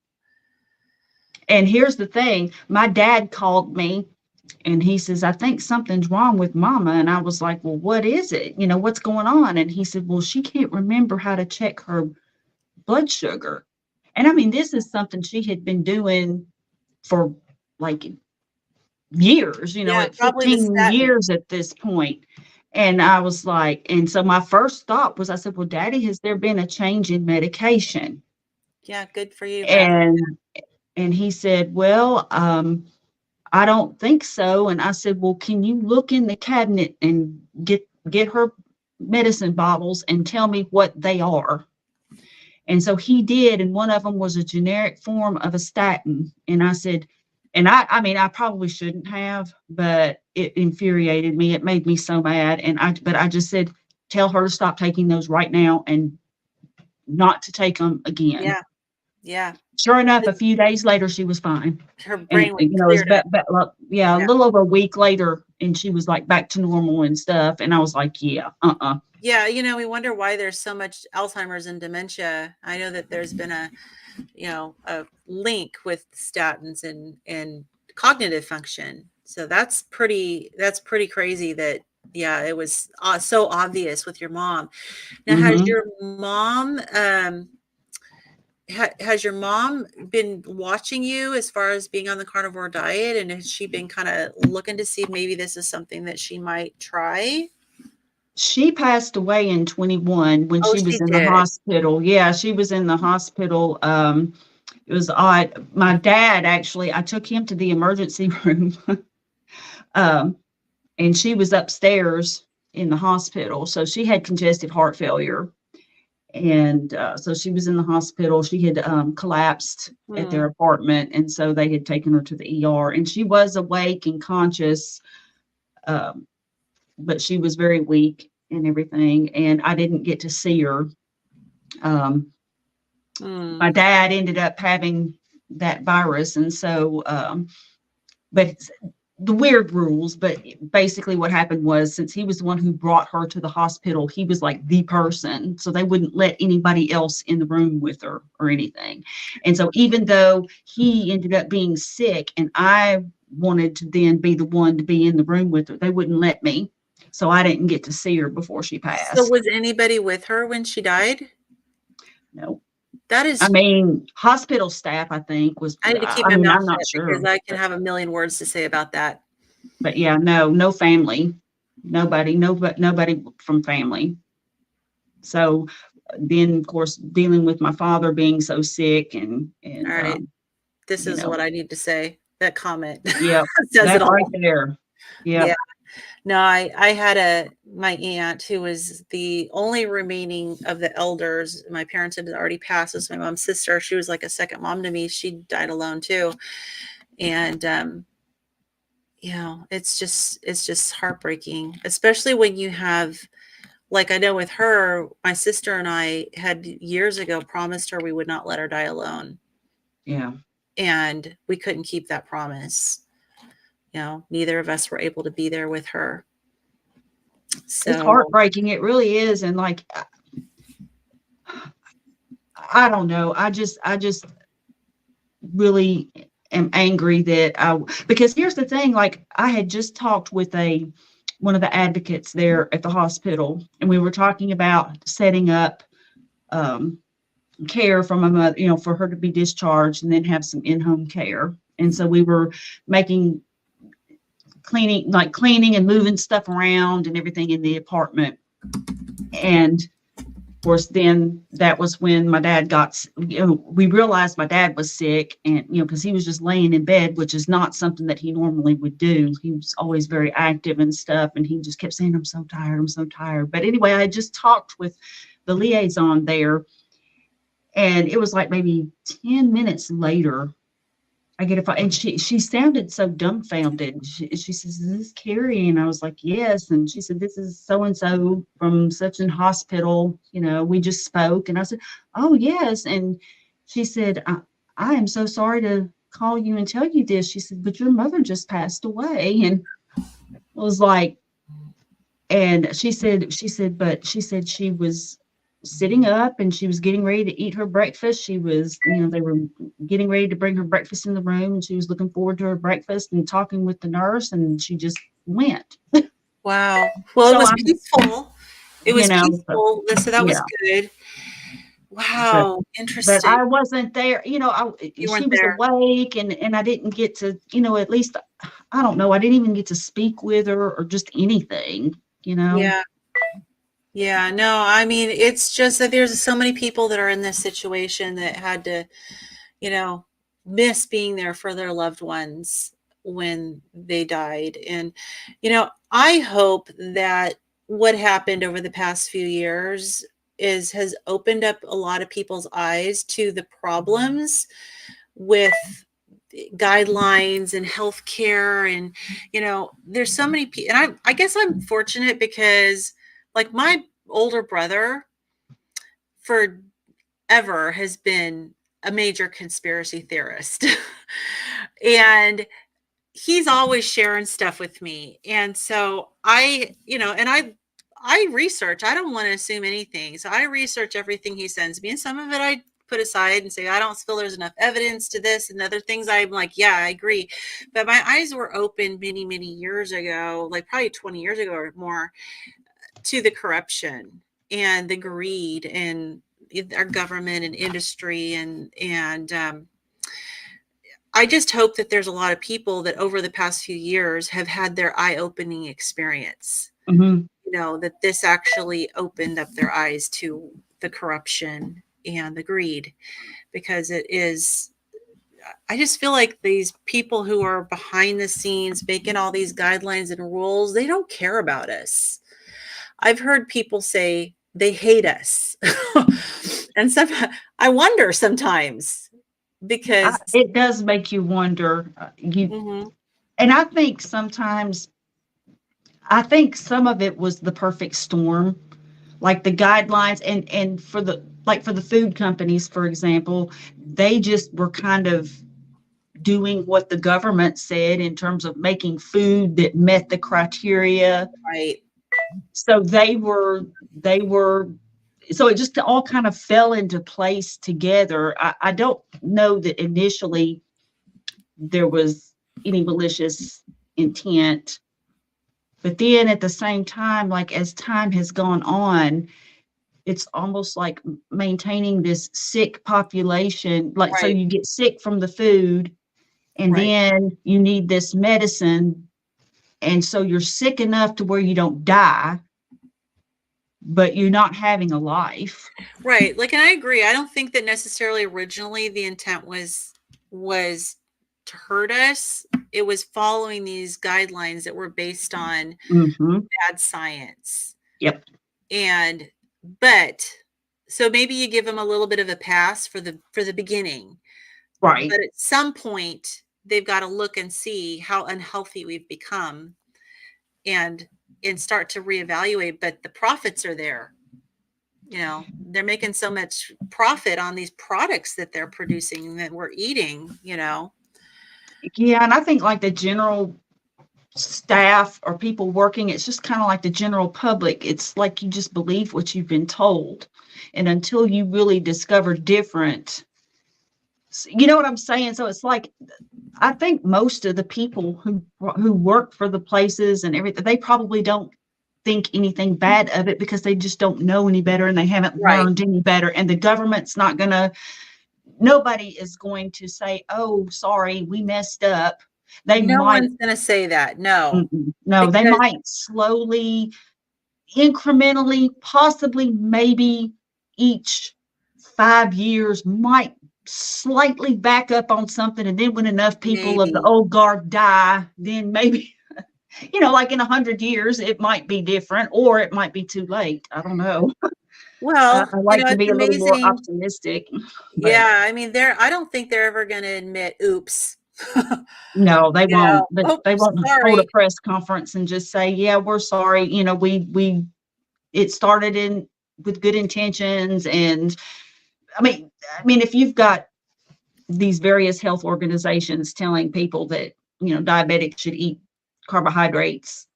And here's the thing: my dad called me and he says, I think something's wrong with mama. And I was like, well, what is it? What's going on? And he said, well, she can't remember how to check her blood sugar. And I mean, this is something she had been doing for like years, Yeah, at probably the 15 statin. years at this point. And I was like, and so my first thought was, I said, well, Daddy, has there been a change in medication? Yeah, good for you for asking. And he said, well, I don't think so. And I said, well, can you look in the cabinet and get her medicine bottles and tell me what they are? And so he did, and one of them was a generic form of a statin. And I said, and I mean, I probably shouldn't have, but it infuriated me. It made me so mad. But I just said, tell her to stop taking those right now and not to take them again. Yeah, yeah. Sure enough, a few days later, she was fine. Her And, brain was it was cleared up. yeah, a Yeah. little over a week later, and she was like back to normal and stuff. And I was like, yeah, Yeah, we wonder why there's so much Alzheimer's and dementia. I know that there's been a link with statins and cognitive function. So that's pretty crazy that, yeah, it was so obvious with your mom. Now, Mm-hmm. has your mom been watching you as far as being on the carnivore diet, and has she been kind of looking to see if maybe this is something that she might try? She passed away in 21 when Oh, she she was in the did. hospital. Yeah, she was in the hospital. It was odd. My dad, actually, I took him to the emergency room, um, and she was upstairs in the hospital. So she had congestive heart failure. And so she was in the hospital. She had collapsed at Hmm. their apartment. And so they had taken her to the ER. And she was awake and conscious, um, but she was very weak and everything. And I didn't get to see her. Um, Hmm. my dad ended up having that virus. And so, but it's the weird rules. But basically, what happened was, since he was the one who brought her to the hospital, he was like the person. So they wouldn't let anybody else in the room with her or anything. And so, even though he ended up being sick and I wanted to then be the one to be in the room with her, they wouldn't let me. So I didn't get to see her before she So passed. was anybody with her when she died? No. That I is, mean, hospital staff, I think, was, I need to keep I my mean, mouth I'm not shut because sure, I can have a million words to say about that. but yeah, no family, nobody from family. So then, of course, dealing with my father being so sick All and right. This you is know, what I need to say. That comment yeah, says it that right all. there. Yeah. Yep. No, I had my aunt who was the only remaining of the elders. My parents had already passed. This was my mom's sister. She was like a second mom to me. She died alone too. And it's just heartbreaking, especially when you have, like, I know with her, my sister and I had years ago promised her we would not let her die alone. Yeah. And we couldn't keep that promise. Neither of us were able to be there with her. It's So, heartbreaking. It really is. And like, I don't know. I just really am angry that because here's the thing, like I had just talked with one of the advocates there at the hospital, and we were talking about setting up um, care from a mother, for her to be discharged and then have some in-home care. And so we were making cleaning and moving stuff around and everything in the apartment. And of course, then that was when my dad we realized my dad was sick, and, because he was just laying in bed, which is not something that he normally would do. He was always very active and stuff. And he just kept saying, I'm so tired. I'm so tired. But anyway, I just talked with the liaison there, and it was like maybe 10 minutes later, I get a phone, and she sounded so dumbfounded. She says, "Is this Carrie?" And I was like, "Yes." And she said, "This is so and so from such an hospital. We just spoke." And I said, "Oh, yes." And she said, "I am so sorry to call you and tell you this." She said, "But your mother just passed away." And I was like, and but she said she was sitting up and she was getting ready to eat her breakfast. She was, they were getting ready to bring her breakfast in the room, and she was looking forward to her breakfast and talking with the nurse, and she just went. wow. Well, it So was I'm, peaceful. It was so peaceful. So that was yeah, good. but Wow, but interesting. I wasn't there. You She weren't was there. awake, and I didn't get to, at least I don't know. I didn't even get to speak with her or just anything. You know. Yeah. Yeah, no, I mean, it's just that there's so many people that are in this situation that had to, you know, miss being there for their loved ones when they died. And, I hope that what happened over the past few years has opened up a lot of people's eyes to the problems with guidelines and healthcare. And there's so many people, and I guess I'm fortunate because, like, my older brother forever has been a major conspiracy theorist. And he's always sharing stuff with me. And so I research. I don't want to assume anything. So I research everything he sends me. And some of it I put aside and say, I don't feel there's enough evidence to this. And other things I'm like, yeah, I agree. But my eyes were open many, many years ago, like probably 20 years ago or more, to the corruption and the greed and our government and industry. And I just hope that there's a lot of people that over the past few years have had their eye-opening experience. Hmm. That this actually opened up their eyes to the corruption and the greed, because it is. I just feel like these people who are behind the scenes making all these guidelines and rules, they don't care about us. I've heard people say they hate us. And I wonder sometimes because It does make you wonder. mhm, And I think some of it was the perfect storm, like the guidelines, and for the food companies, for example, they just were kind of doing what the government said in terms of making food that met the criteria. right, So they were so it just all kind of fell into place together. I don't know that initially there was any malicious intent, but then at the same time, like as time has gone on, it's almost like maintaining this sick population. Like, so right, you get sick from the food, and right, then you need this medicine. And so you're sick enough to where you don't die, but you're not having a life. right. Like, and I agree. I don't think that necessarily originally the intent was to hurt us. It was following these guidelines that were based on Hmm. bad science. Yep. And but so maybe you give them a little bit of a pass for the beginning, Right. but at some point they've got to look and see how unhealthy we've become, and start to reevaluate. But the profits are there. They're making so much profit on these products that they're producing that we're eating. Yeah. And I think like the general staff or people working, it's just kind of like the general public. It's like you just believe what you've been told. And until you really discover different, you know what I'm saying? So it's like, I think most of the people who work for the places and everything, they probably don't think anything bad of it because they just don't know any better and they haven't Right. learned any better. And the government's not going to, nobody is going to say, oh, sorry, we messed up. They No might, one's going to say that. No, no, they because might slowly, incrementally, possibly, maybe each 5 years might slightly back up on something. And then when enough people of the maybe. old guard die, then maybe, like in 100 years, it might be different or it might be too late. I don't know. Well, I like to it's be a little more amazing. optimistic, but Yeah, I mean, I don't think they're ever going to admit, oops. no, they won't. But Oh, they won't hold a sorry. press conference and just say, "Yeah, we're sorry. We it started in with good intentions." And I mean, if you've got these various health organizations telling people that diabetics should eat carbohydrates,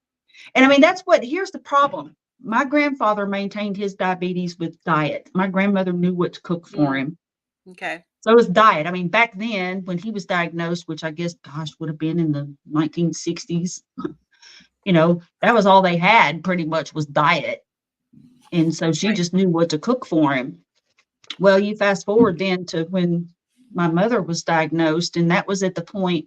and I mean here's the problem. My grandfather maintained his diabetes with diet. My grandmother knew what to cook for Mm, him. okay. So it was diet. I mean, back then when he was diagnosed, which I guess, gosh, would have been in the 1960s, that was all they had pretty much was diet. And so she Right. just knew what to cook for him. Well, you fast forward then to when my mother was diagnosed, and that was at the point,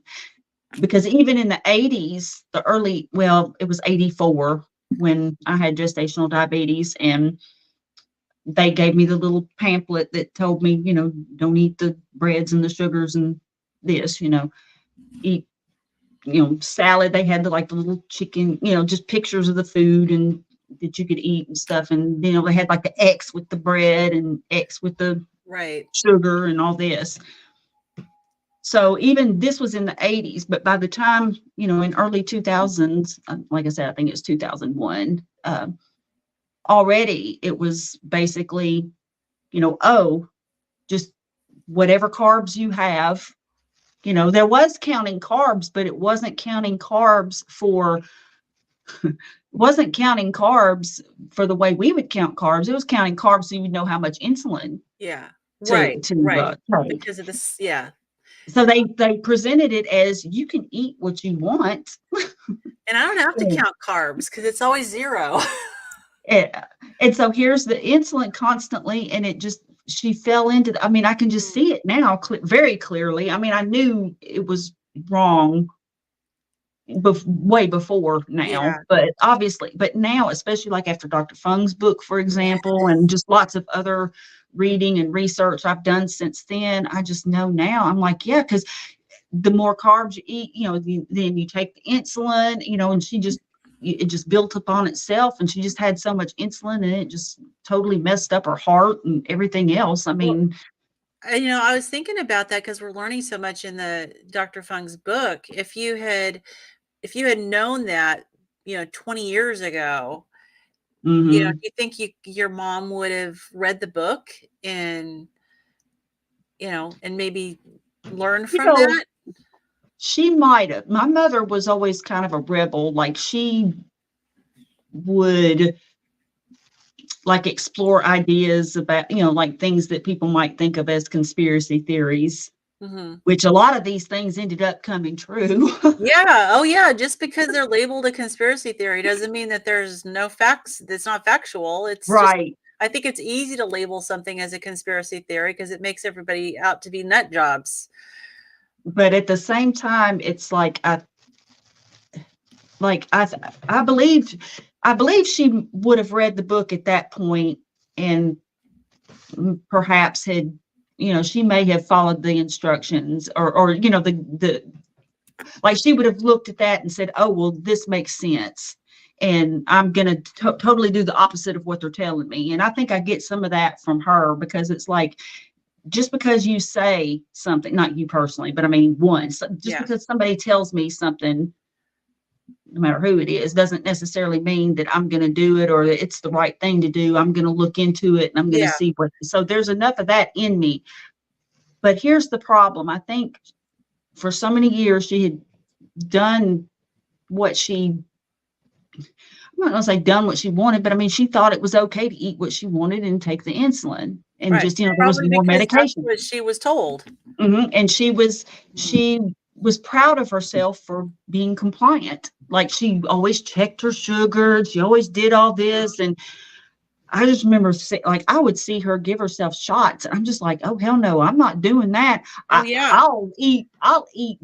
because even in the 80s, it was 84 when I had gestational diabetes, and they gave me the little pamphlet that told me, don't eat the breads and the sugars and this, eat, salad. They had the little chicken, just pictures of the food and that you could eat and stuff. And, they had like the X with the bread and X with the Right. sugar and all this. So even this was in the 80s, but by the time, in early 2000s, like I said, I think it was 2001, already it was basically, just whatever carbs you have, there was counting carbs, but it wasn't counting carbs for the way we would count carbs. It was counting carbs so you would know how much insulin Yeah. to Right. Right. take. Because of this. Yeah. So they presented it as you can eat what you want. And I don't have to count carbs because it's always zero. And so here's the insulin constantly, and she fell into I mean, I can just see it now very clearly. I mean, I knew it was wrong way before now, Yeah. but now, especially like after Dr. Fung's book, for example, and just lots of other reading and research I've done since then, I just know now. I'm like, yeah, because the more carbs you eat, then you take the insulin, and it just built up on itself, and she just had so much insulin, and it just totally messed up her heart and everything else. I Well, mean, I was thinking about that because we're learning so much in the Dr. Fung's book. If you had known that, 20 years ago, do mhm. you think your mom would have read the book and, and maybe learn you from know, that? she might have. My mother was always kind of a rebel. Like she would explore ideas about, like things that people might think of as conspiracy theories, Hmm. which a lot of these things ended up coming true. Yeah. Oh, yeah. Just because they're labeled a conspiracy theory doesn't mean that there's no facts. That's not factual. It's just, Right. I think it's easy to label something as a conspiracy theory because it makes everybody out to be nut jobs. But at the same time, it's like I believe she would have read the book at that point, and perhaps had, she may have followed the instructions, or the like she would have looked at that and said, oh, well, this makes sense. And I'm going to totally do the opposite of what they're telling me. And I think I get some of that from her, because it's like, just because you say something, not you personally, but I mean, just Yeah. because somebody tells me something, no matter who it is, doesn't necessarily mean that I'm going to do it or that it's the right thing to do. I'm going to look into it and I'm going to Yeah. see so there's enough of that in me. But here's the problem. I think for so many years she had done what she, I'm not going to say done what she wanted, but I mean, she thought it was okay to eat what she wanted and take the insulin, and Right. just, there was Probably more because that's medication. what she was told. And she Mhm. was proud of herself for being compliant. Like she always checked her sugar. She always did all this. And I just remember I would see her give herself shots. I'm just like, oh hell no, I'm not doing that. Oh, yeah. I'll eat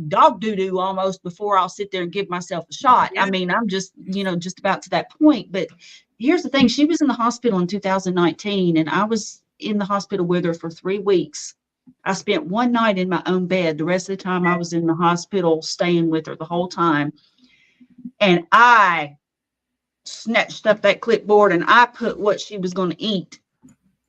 dog doo doo almost before I'll sit there and give myself a shot. I Yeah. mean, I'm just, just about to that point. But here's the thing. She was in the hospital in 2019, and I was in the hospital with her for 3 weeks. I spent one night in my own bed. The rest of the time I was in the hospital staying with her the whole time. And I snatched up that clipboard and I put what she was going to eat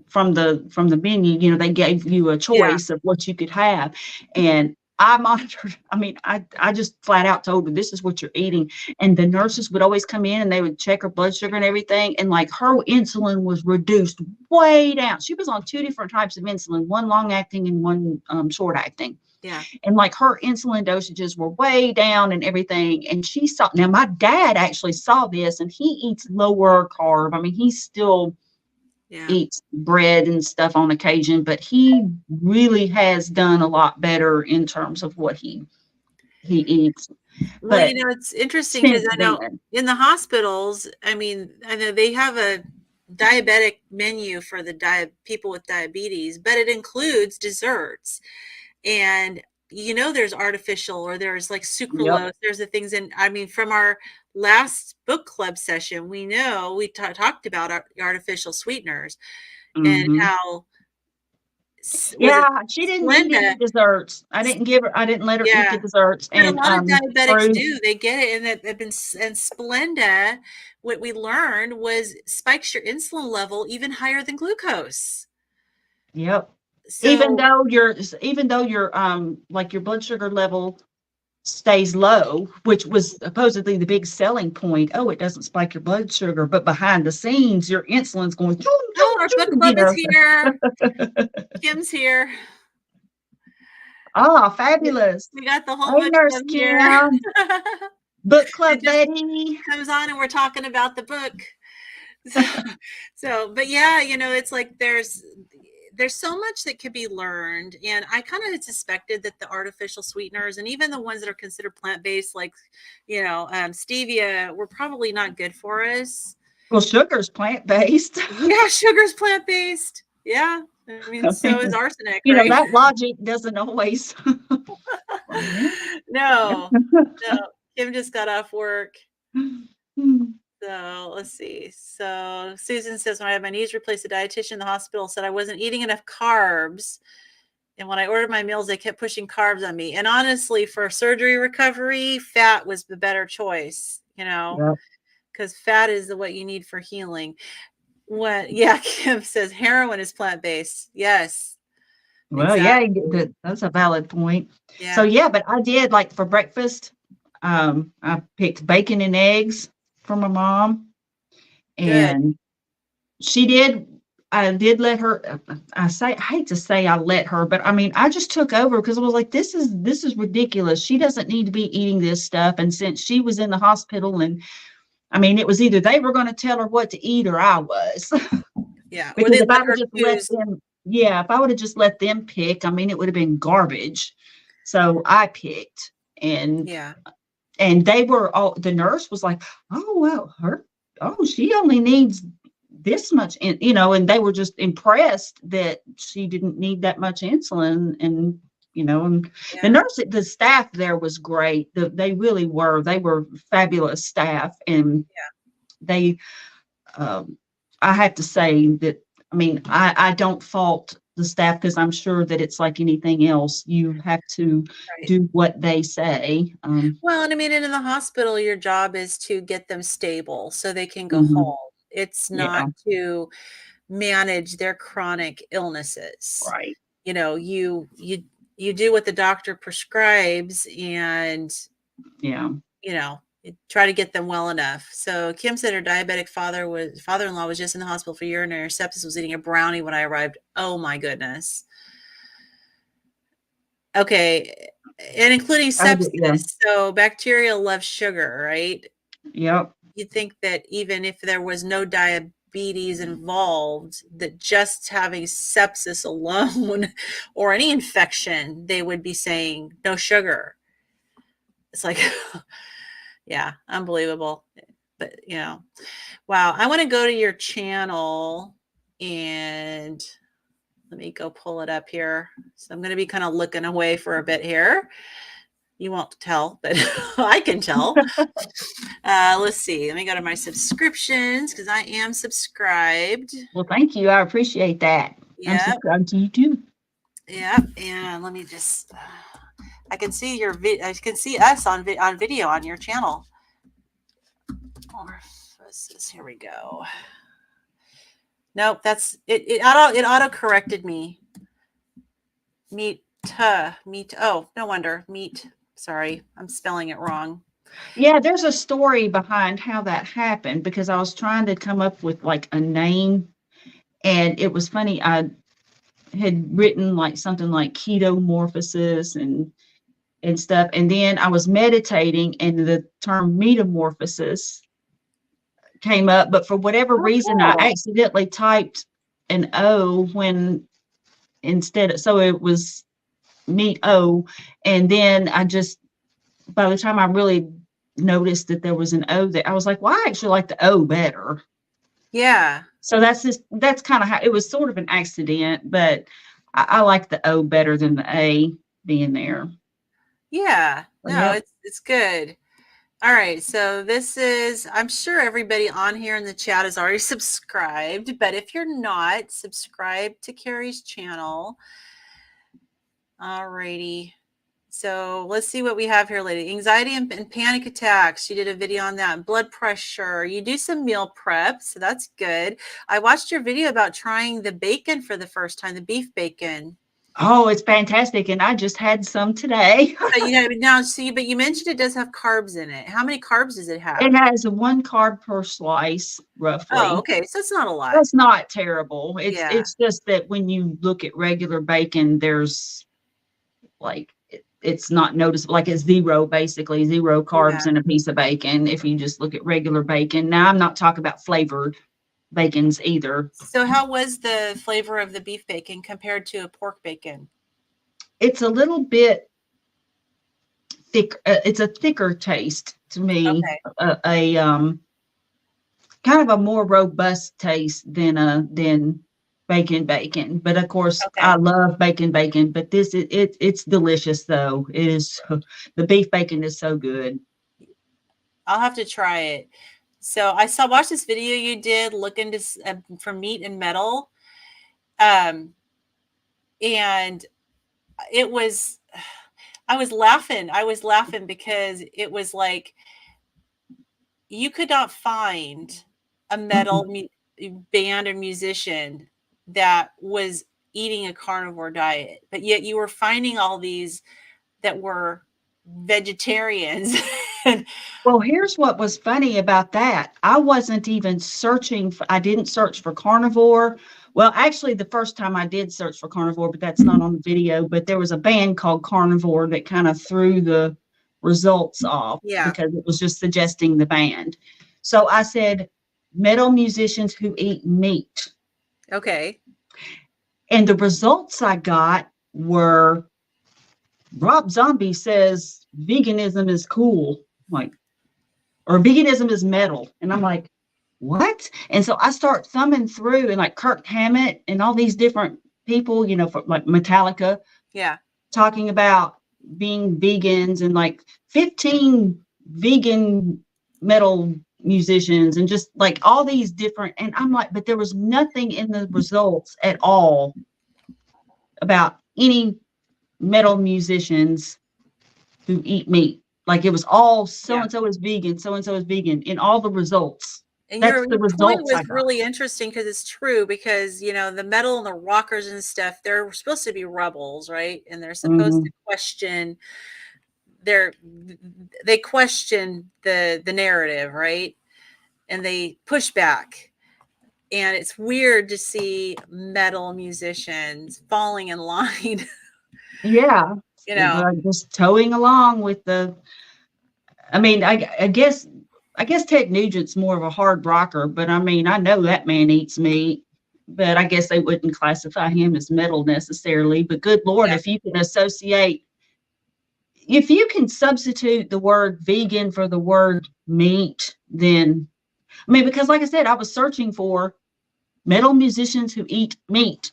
from the menu. They gave you a Yeah. choice of what you could have. And I monitored. I mean, I just flat out told her, this is what you're eating. And the nurses would always come in and they would check her blood sugar and everything. And like her insulin was reduced way down. She was on 2 different types of insulin, one long acting and one short acting. Yeah. And like her insulin dosages were way down and everything. And she saw, now my dad actually saw this, and he eats lower carb. I mean, he still Yeah. eats bread and stuff on occasion, but he really has done a lot better in terms of what he eats. Well, But it's interesting because since I know then, in the hospitals, I mean, I know they have diabetic menu for the people with diabetes, but it includes desserts. And there's artificial, or there's like Yep. sucralose, there's the things in, I mean, from our last book club session, we know we talked about artificial sweeteners and Hmm. how was it Yeah, she didn't eat any Splenda? desserts. I didn't let her eat the Yeah, desserts but a and lot of diabetics fruit. do. They get it, and that they've been and Splenda. What we learned was spikes your insulin level even higher than glucose. Yep. So, Even though your like your blood sugar level stays low, which was supposedly the big selling point. Oh, it doesn't spike your blood sugar, but behind the scenes, your insulin's going, zoom, oh, our zoom, book zoom, club is here. Kim's here. Ah, We fabulous. we got the whole Hey, book Nurse club here. Kim, book It club just Betty. comes on and we're talking about the book. So, but yeah, it's like there's so much that could be learned, and I kind of suspected that the artificial sweeteners and even the ones that are considered plant-based, like stevia, were probably not good for us. Well, sugar's plant-based. Yeah, sugar's plant-based. Yeah, I mean, I so is mean, arsenic, right? that logic doesn't always. No, no. Kim just got off work. Hmm. So let's see. So Susan says, when I had my knees replaced, the dietitian in the hospital said I wasn't eating enough carbs. And when I ordered my meals, they kept pushing carbs on me. And honestly, for surgery recovery, fat was the better choice, Yep. because fat is what you need for healing. Yeah, Kim says heroin is plant-based. Yes, Well, yeah, exactly. that's a valid point. So Yeah, yeah, but I did like for breakfast. I picked bacon and eggs for my mom, good. and she did. I did let her. I hate to say I let her, but I mean I just took over because I was like, this is ridiculous. She doesn't need to be eating this stuff. And since she was in the hospital, and I mean it was either they were going to tell her what to eat or I was. Yeah. Or Because they if let I would her just let choose. them, yeah, if I would have just let them pick, I mean, it would have been garbage. So I picked, and Yeah. they were all. The nurse was like, "Oh well, she only needs this much," and they were just impressed that she didn't need that much insulin, and the Yeah. nurse, the staff there was great. They really were. They were fabulous staff, and they um, I have to say that, I mean, I don't fault the staff because I'm sure that it's like anything else. You have to Right. do what they say. Well, and I mean, and in the hospital, your job is to get them stable so they can go Mhm. home. It's not Yeah, to manage their chronic illnesses. right. You do what the doctor prescribes, and Yeah. you try to get them well enough. So Kim said her diabetic father-in-law was just in the hospital for urinary sepsis, was eating a brownie when I arrived. Oh my goodness. Okay. And including Yeah. sepsis. So bacteria love sugar, right? Yep. You'd think that even if there was no diabetes involved, that just having sepsis alone or any infection, they would be saying no sugar. It's like, yeah, unbelievable. But, wow. I want to go to your channel, and let me go pull it up here. So I'm going to be kind of looking away for a bit here. You won't tell, but I can tell. Let's see. Let me go to my subscriptions because I am subscribed. Well, thank you. I appreciate that. I'm Yep. subscribed to you too. Yep. And let me just. I can see I can see us on video on your channel. Here we go. Nope, that's it. It auto corrected me. Meat. Oh, no wonder. Meat. Sorry, I'm spelling it wrong. Yeah, there's a story behind how that happened because I was trying to come up with like a name, and it was funny. I had written like something like ketomorphosis and stuff. And then I was meditating and the term metamorphosis came up, but for whatever reason, I Oh, accidentally typed an O when instead of, so it was meet O. And then by the time I really noticed that there was an O there, I was like, well, I actually like the O better. Yeah. So that's kind of how it was sort of an accident, but I like the O better than the A being there. Yeah. So, No, yep. it's good. All right, so this is, I'm sure everybody on here in the chat is already subscribed, but if you're not, subscribe to Carrie's channel. All righty. So let's see what we have here, lady. Anxiety and panic attacks. You did a video on that. Blood pressure. You do some meal prep, so that's good. I watched your video about trying the bacon for the first time, the beef bacon. Oh, it's fantastic, and I just had some today. So you have now, see, but you mentioned it does have carbs in it. How many carbs does it It have? has a 1 carb per slice, Oh, roughly. okay. So it's not a lot. That's not terrible. Yeah. It's just that when you look at regular bacon, there's like it's not noticeable. Like it's zero, basically zero Yeah. carbs in a piece of bacon. If you just look at regular bacon, now I'm not talking about flavored bacons either. So how was the flavor of the beef bacon compared to a pork bacon? It's a little bit thick. It's a thicker taste to me. Okay. A kind of a more robust taste than bacon. But of course, I Okay. love bacon. But this it's delicious though. It is the beef bacon is so good. I'll have to try it. So I saw watch this video you did look into for meat and metal. Um and it was I was laughing. I was laughing because it was like you could not find a metal Mm-mm. band or musician that was eating a carnivore diet, but yet you were finding all these that were vegetarians. Well, here's what was funny about that. I wasn't even searching I didn't search for carnivore. Well, actually, the first time I did search for carnivore, but that's not on the video. But there was a band called Carnivore that kind of threw the results off Yeah. because it was just suggesting the band. So I said, metal musicians who eat meat. Okay. And the results I got were Rob Zombie says veganism is cool. Like, or veganism is metal. And I'm like, what? And so I start thumbing through and like Kirk Hammett and all these different people, for like Metallica Yeah. talking about being vegans and like 15 vegan metal musicians and just like all these different. And I'm like, but there was nothing in the results at all about any metal musicians who eat meat. Like it was all so Yeah. and so is vegan, so and so is vegan in all the results. And That's the your point results was I got. really interesting because it's true because the metal and the rockers and stuff, they're supposed to be rebels, right? And they're supposed Mm-hmm. to question their they question the narrative, right? And they push back. And it's weird to see metal musicians falling in line, Yeah, you know. just towing along with the. I mean, I guess Ted Nugent's more of a hard rocker, but I mean, I know that man eats meat. But I guess they wouldn't classify him as metal necessarily. But good Lord, Yeah. if you can substitute the word vegan for the word meat, then I mean, because like I said, I was searching for metal musicians who eat meat.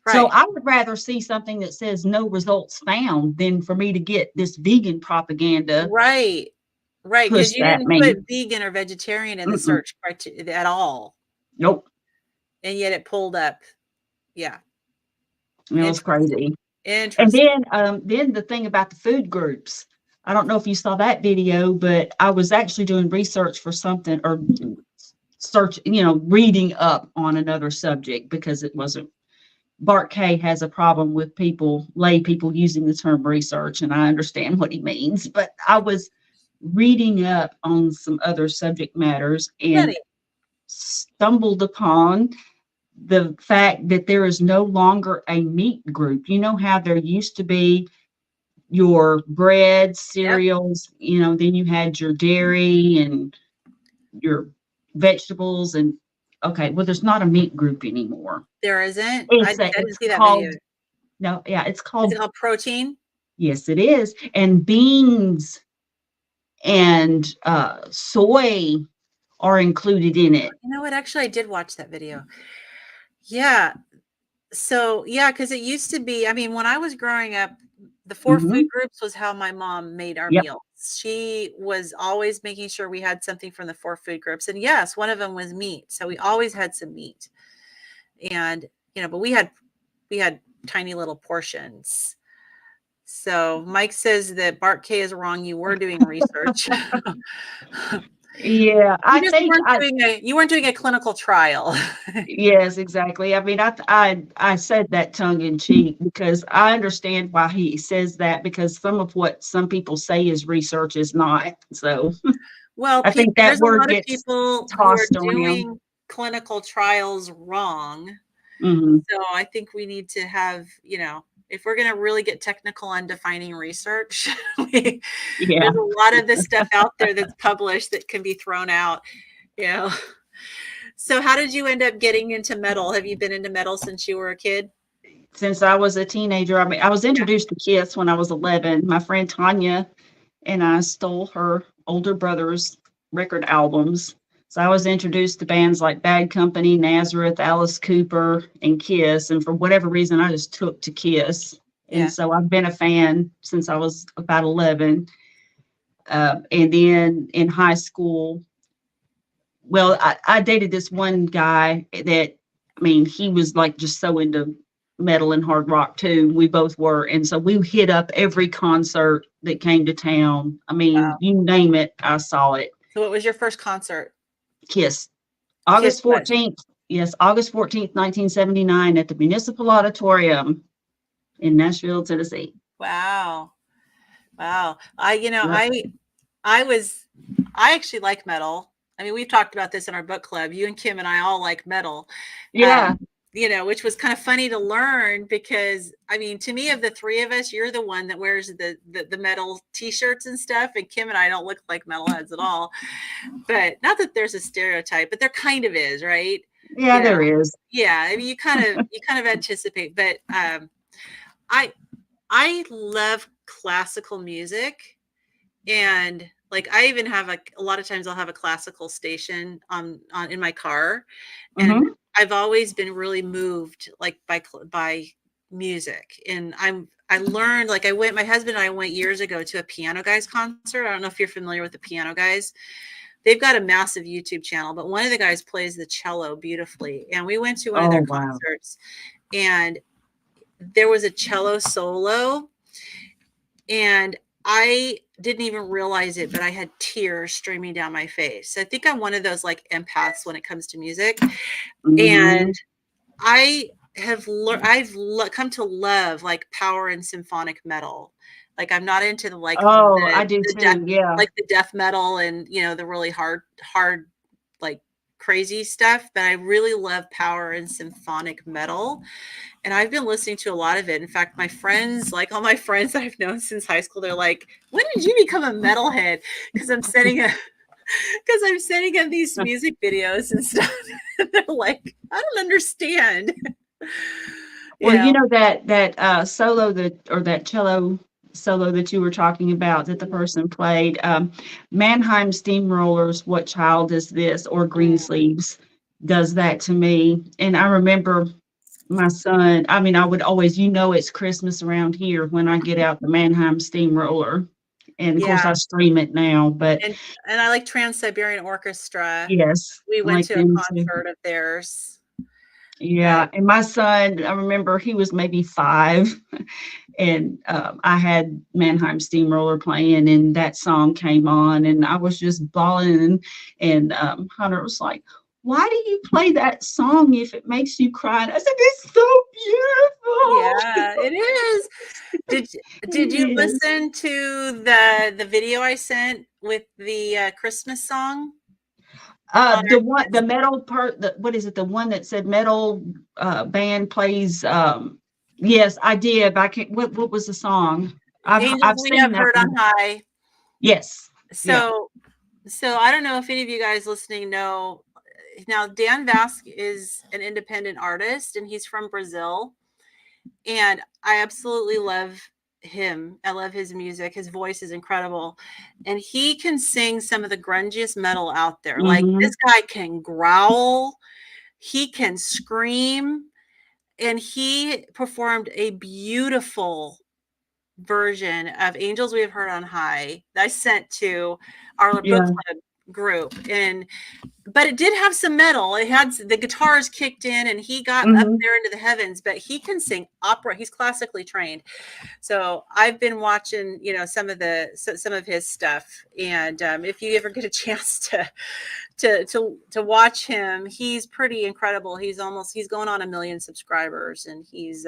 So Right. I would rather see something that says no results found than for me to get this vegan propaganda Right. Right. Because pushed you at didn't me. put vegan or vegetarian in the Mm-mm. search criteria at all. Nope. And yet it pulled up. Yeah. It was Interesting. crazy. And Interesting. then the thing about the food groups. I don't know if you saw that video, but I was actually doing research for something or reading up on another subject because it wasn't Bart K has a problem with lay people using the term research, and I understand what he means. But I was reading up on some other subject matters and Funny. stumbled upon the fact that there is no longer a meat group. You know how there used to be your bread, Yep. cereals, then you had your dairy and your vegetables and okay, well there's not a meat group anymore. There isn't. I It's didn't see that video. called no, yeah, it's Is it called called protein? yes, it is. And beans and soy are included in it. You know what? Actually, I did watch that video. Yeah. So, yeah, because it used to be, I mean, when I was growing up, the 4 food Hmm. groups was how my mom made our Yep. meals. She was always making sure we had something from the 4 food groups, and yes, one of them was meat, so we always had some meat, and, but we had tiny little portions. So, Mike says that Bart K is wrong, you were doing research. Yeah, You I just think weren't doing a clinical trial. yes, exactly. I mean, I said that tongue in cheek because I understand why he says that because some of what some people say is research is not. So Well, I think that there's a word lot of gets people who are tossed around. doing clinical trials wrong. Hmm. So I think we need to have, if we're going to really get technical on defining research, Yeah. there's a lot of this stuff out there that's published that can be thrown out, you know. So how did you end up getting into metal? Have you been into metal since you were a kid? Since I was a teenager, I mean, I was Yeah. introduced to Kiss when I was 11. My friend Tanya and I stole her older brother's record albums. So I was introduced to bands like Bad Company, Nazareth, Alice Cooper, and Kiss. And for whatever reason, I just took to Kiss. And Yeah. so I've been a fan since I was about 11. And then in high school, well, I dated this one guy that, I mean, he was like just so into metal and hard rock too. We both were. And so we hit up every concert that came to town. I mean, Wow. you name it, I saw it. So what was your first concert? Kiss. Kiss August what? 14th. Yes, August 14th, 1979 at the Municipal Auditorium in Nashville, Tennessee. Wow. Wow. I, you know, Yep. I was, I actually like metal. I mean, we've talked about this in our book club. You and Kim and I all like metal, Yeah. which was kind of funny to learn because, I mean, to me, of the three of us, you're the one that wears the metal t-shirts and stuff. And Kim and I don't look like metalheads at all. But not that there's a stereotype, but there kind of is, right? Yeah, You know, there is. yeah. I mean, you kind of anticipate, but I I love classical music. And like I even have a lot of times I'll have a classical station on in my car, and Hmm. I've always been really moved like by music. And I learned, like, my husband and I went years ago to a Piano Guys concert. I don't know if you're familiar with the Piano Guys. They've got a massive YouTube channel, but one of the guys plays the cello beautifully. And we went to one of Oh, their wow. concerts, and there was a cello solo, and I didn't even realize it, but I had tears streaming down my face. I think I'm one of those like empaths when it comes to music. And Hmm. I have come to love like power and symphonic metal. Like I'm not into Oh, I do the death, too. Yeah. like the death metal and the really hard like crazy stuff, but I really love power and symphonic metal. And I've been listening to a lot of it. In fact, my friends, like all my friends that I've known since high school, they're like, "When did you become a metalhead?" Because I'm sending them these music videos and stuff. They're like, "I don't understand." You Well, you know, know that solo that cello solo that you were talking about that the person played, Mannheim Steamrollers, "What Child Is This?" or Greensleeves does that to me. And I remember my son, I mean, I would always, it's Christmas around here when I get out the Mannheim Steamroller. And of course yeah. I stream it now, but And I like Trans Siberian Orchestra. yes, We I went like to a them too. concert of theirs, but Yeah, and my son, I remember he was maybe 5, and, I had Mannheim Steamroller playing, and that song came on, and I was just bawling, and, Hunter was like, "Why do you play that song if it makes you cry?" And I said, "It's so yeah, beautiful." it is. Did did you It is. listen to the video I sent with the Christmas song on The our one, the kids? metal part, what is it? The one that said metal, band plays, yes, I did, but I can't, what was the song? Angels I've We seen Have that Heard on one. High. Yes. Yeah. So I don't know if any of you guys listening know. Now Dan Vasc is an independent artist and he's from Brazil, and I absolutely love him. I love his music. His voice is incredible. And he can sing some of the grungiest metal out there. Like Mm-hmm. this guy can growl, he can scream, and he performed a beautiful version of Angels We Have Heard on High that I sent to our book Yeah. club group. And but it did have some metal. It had the guitars kicked in and he got up Mm-hmm. there into the heavens, but he can sing opera. He's classically trained. So I've been watching, some of his stuff. And if you ever get a chance to watch him, he's pretty incredible. He's going on 1 million subscribers, and he's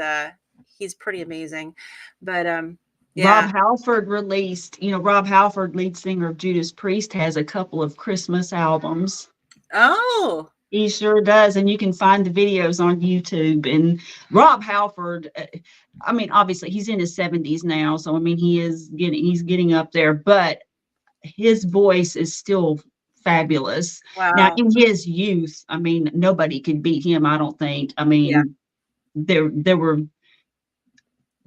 pretty amazing. But Rob yeah. Halford released, Rob Halford, lead singer of Judas Priest, has a couple of Christmas albums. Oh, He sure does. And you can find the videos on YouTube. And Rob Halford, I mean, obviously he's in his 70s now. So, I mean, he's getting up there, but his voice is still fabulous. Now, wow. in his youth, I mean, nobody could beat him, I don't think. I Yeah. mean, there were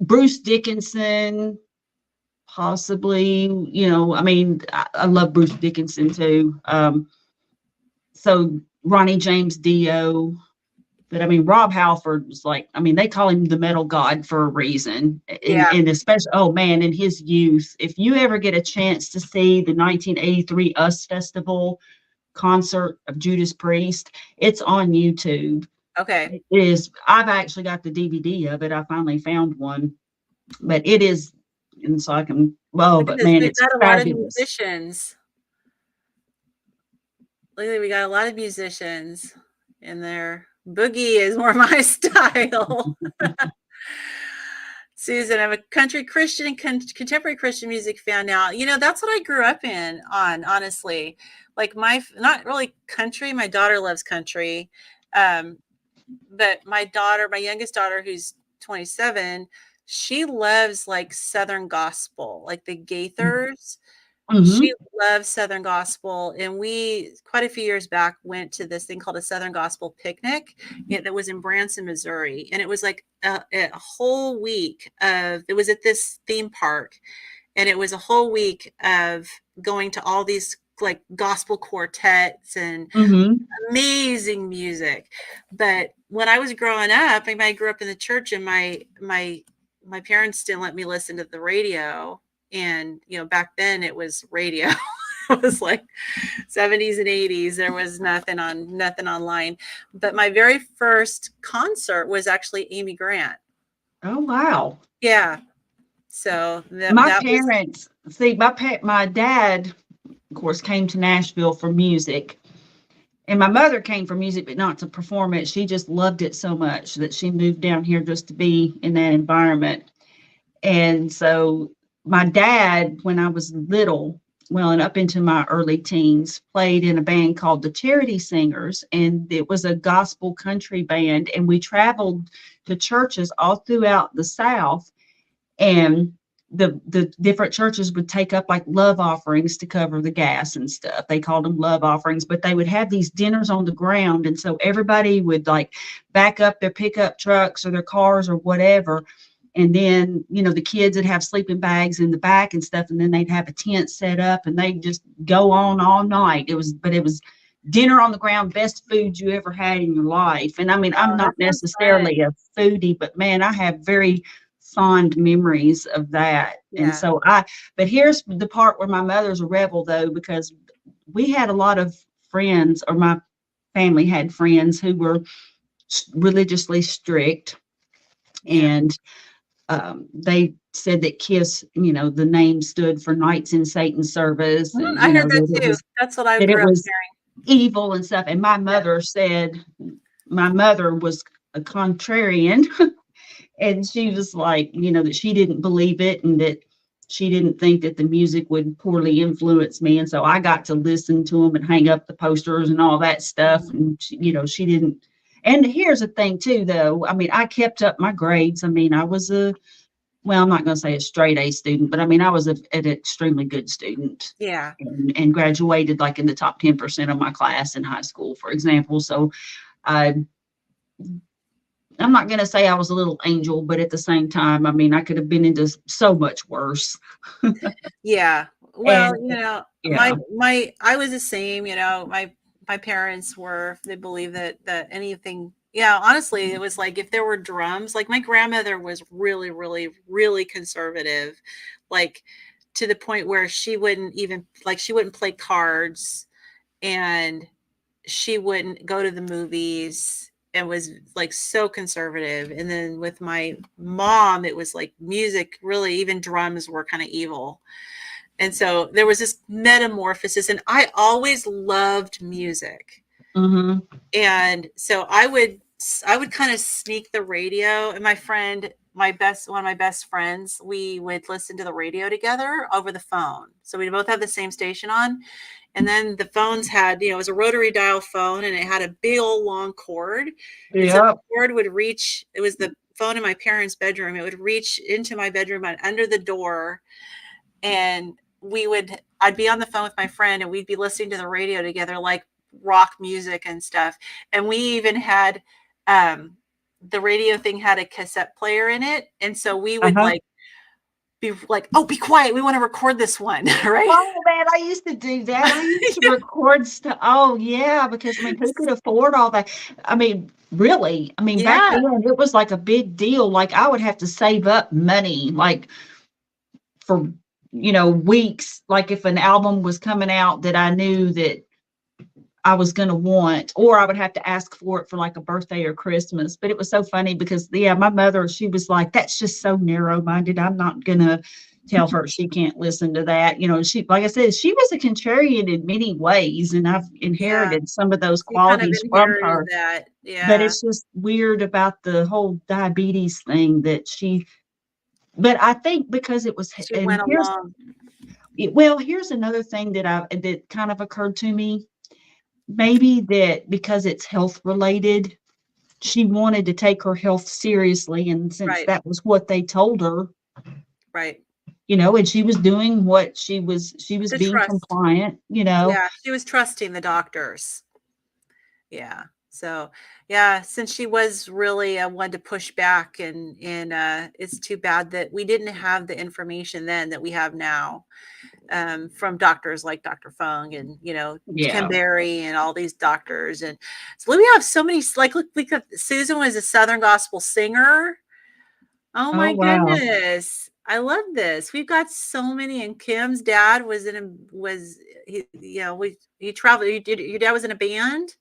Bruce Dickinson, possibly, I mean, I love Bruce Dickinson too. So Ronnie James Dio, but I mean, Rob Halford was like, I mean, they call him the metal god for a reason. Yeah. And especially, oh man, in his youth, if you ever get a chance to see the 1983 US Festival concert of Judas Priest, it's on YouTube. Okay. It is, I've actually got the DVD of it. I finally found one, but it is, and so I can, well, Look at but this. man, We've it's got a lot of fabulous. musicians. Look at that. We got a lot of musicians in there. Boogie is more my style. Susan, I'm a country Christian and contemporary Christian music fan now. That's what I grew up on, honestly. Like not really country. My daughter loves country. Um, but my youngest daughter, who's 27, she loves like Southern gospel, like the Gaithers. She Mm-hmm. loves Southern gospel, and we quite a few years back went to this thing called a Southern gospel picnic that was in Branson, Missouri, and it was like a whole week of. It was at this theme park, and it was a whole week of going to all these like gospel quartets and Mm-hmm. amazing music. But when I was growing up, I grew up in the church, and my parents didn't let me listen to the radio. And back then it was radio. It was like 70s and 80s. There was nothing online. But my very first concert was actually Amy Grant. Oh, wow. Yeah. So My that was. parents, see, my dad, of course, came to Nashville for music. And my mother came for music, but not to perform it. She just loved it so much that she moved down here just to be in that environment. And so my dad, when I was little, well, and up into my early teens, played in a band called the Charity Singers. And it was a gospel country band. And we traveled to churches all throughout the South. And the different churches would take up like love offerings to cover the gas and stuff. They called them love offerings, but they would have these dinners on the ground. And so everybody would like back up their pickup trucks or their cars or whatever. And then, the kids would have sleeping bags in the back and stuff. And then they'd have a tent set up and they'd just go on all night. It was dinner on the ground, best food you ever had in your life. And I mean, I'm Oh, that not sounds fun. necessarily a foodie, but man, I have very fond memories of that. And Yeah. so but here's the part where my mother's a rebel though, because we had a lot of friends, or my family had friends who were religiously strict. Yeah. And they said that KISS, the name stood for Knights in Satan's Service, and I heard that that too. That's what I it grew up was hearing. evil and stuff. And my Yeah. mother said, my mother was a contrarian. And she was like, that she didn't believe it, and that she didn't think that the music would poorly influence me. And so I got to listen to them and hang up the posters and all that stuff. Mhm. And she didn't. And here's the thing too, though. I mean, I kept up my grades. I mean, I was well, I'm not going to say a straight A student, but I mean, I was an extremely good student, Yeah. and graduated like in the top 10% of my class in high school, for example. So I I'm not going to say I was a little angel, but at the same time, I mean, I could have been into so much worse. Yeah. Well, And my yeah. I was the same, my parents were, they believe that anything, yeah, honestly, it was like if there were drums, like my grandmother was really, really, really conservative, like to the point where she wouldn't play cards, and she wouldn't go to the movies, and was like so conservative. And then with my mom, it was like music, really, even drums were kind of evil. And so there was this metamorphosis, and I always loved music. Hmm. And so I would kind of sneak the radio, and one of my best friends, we would listen to the radio together over the phone. So we both have the same station on. And then the phones had, it was a rotary dial phone, and it had a big old long cord. And so the Yep. cord would reach, it was the phone in my parents' bedroom. It would reach into my bedroom and under the door, and I'd be on the phone with my friend, and we'd be listening to the radio together, like rock music and stuff. And we even had, the radio thing had a cassette player in it, and so we would Uh-huh. like be like, oh, be quiet, we want to record this one. Right. Oh man, I used to do that. I used to record stuff. Oh yeah, because I mean, who could afford all that? I mean, really? I mean, back Yeah. then it was like a big deal. Like I would have to save up money, like for weeks. Like if an album was coming out that I knew that I was going to want, or I would have to ask for it for like a birthday or Christmas. But it was so funny because, yeah, my mother, she was like, that's just so narrow minded. I'm not going to tell her she can't listen to that. She, like I said, she was a contrarian in many ways, and I've Yeah. inherited some of those She kind of qualities from inherited her. that. But Yeah. it's just weird about the whole diabetes thing but I think because it was, She and went along. here's another thing that kind of occurred to me. Maybe that because it's health related, she wanted to take her health seriously, and since Right. that was what they told her, Right. and she was doing what she was The being trust. compliant. Yeah. She was trusting the doctors. Yeah. So, yeah, since she was really one to push back, and it's too bad that we didn't have the information then that we have now, from doctors like Dr. Fung, and Kim Yeah. Berry, and all these doctors. And so we have so many, like, look, Susan was a Southern gospel singer. Oh Oh my wow. goodness. I love this. We've got so many. And Kim's dad was he, he traveled. Your dad was in a band.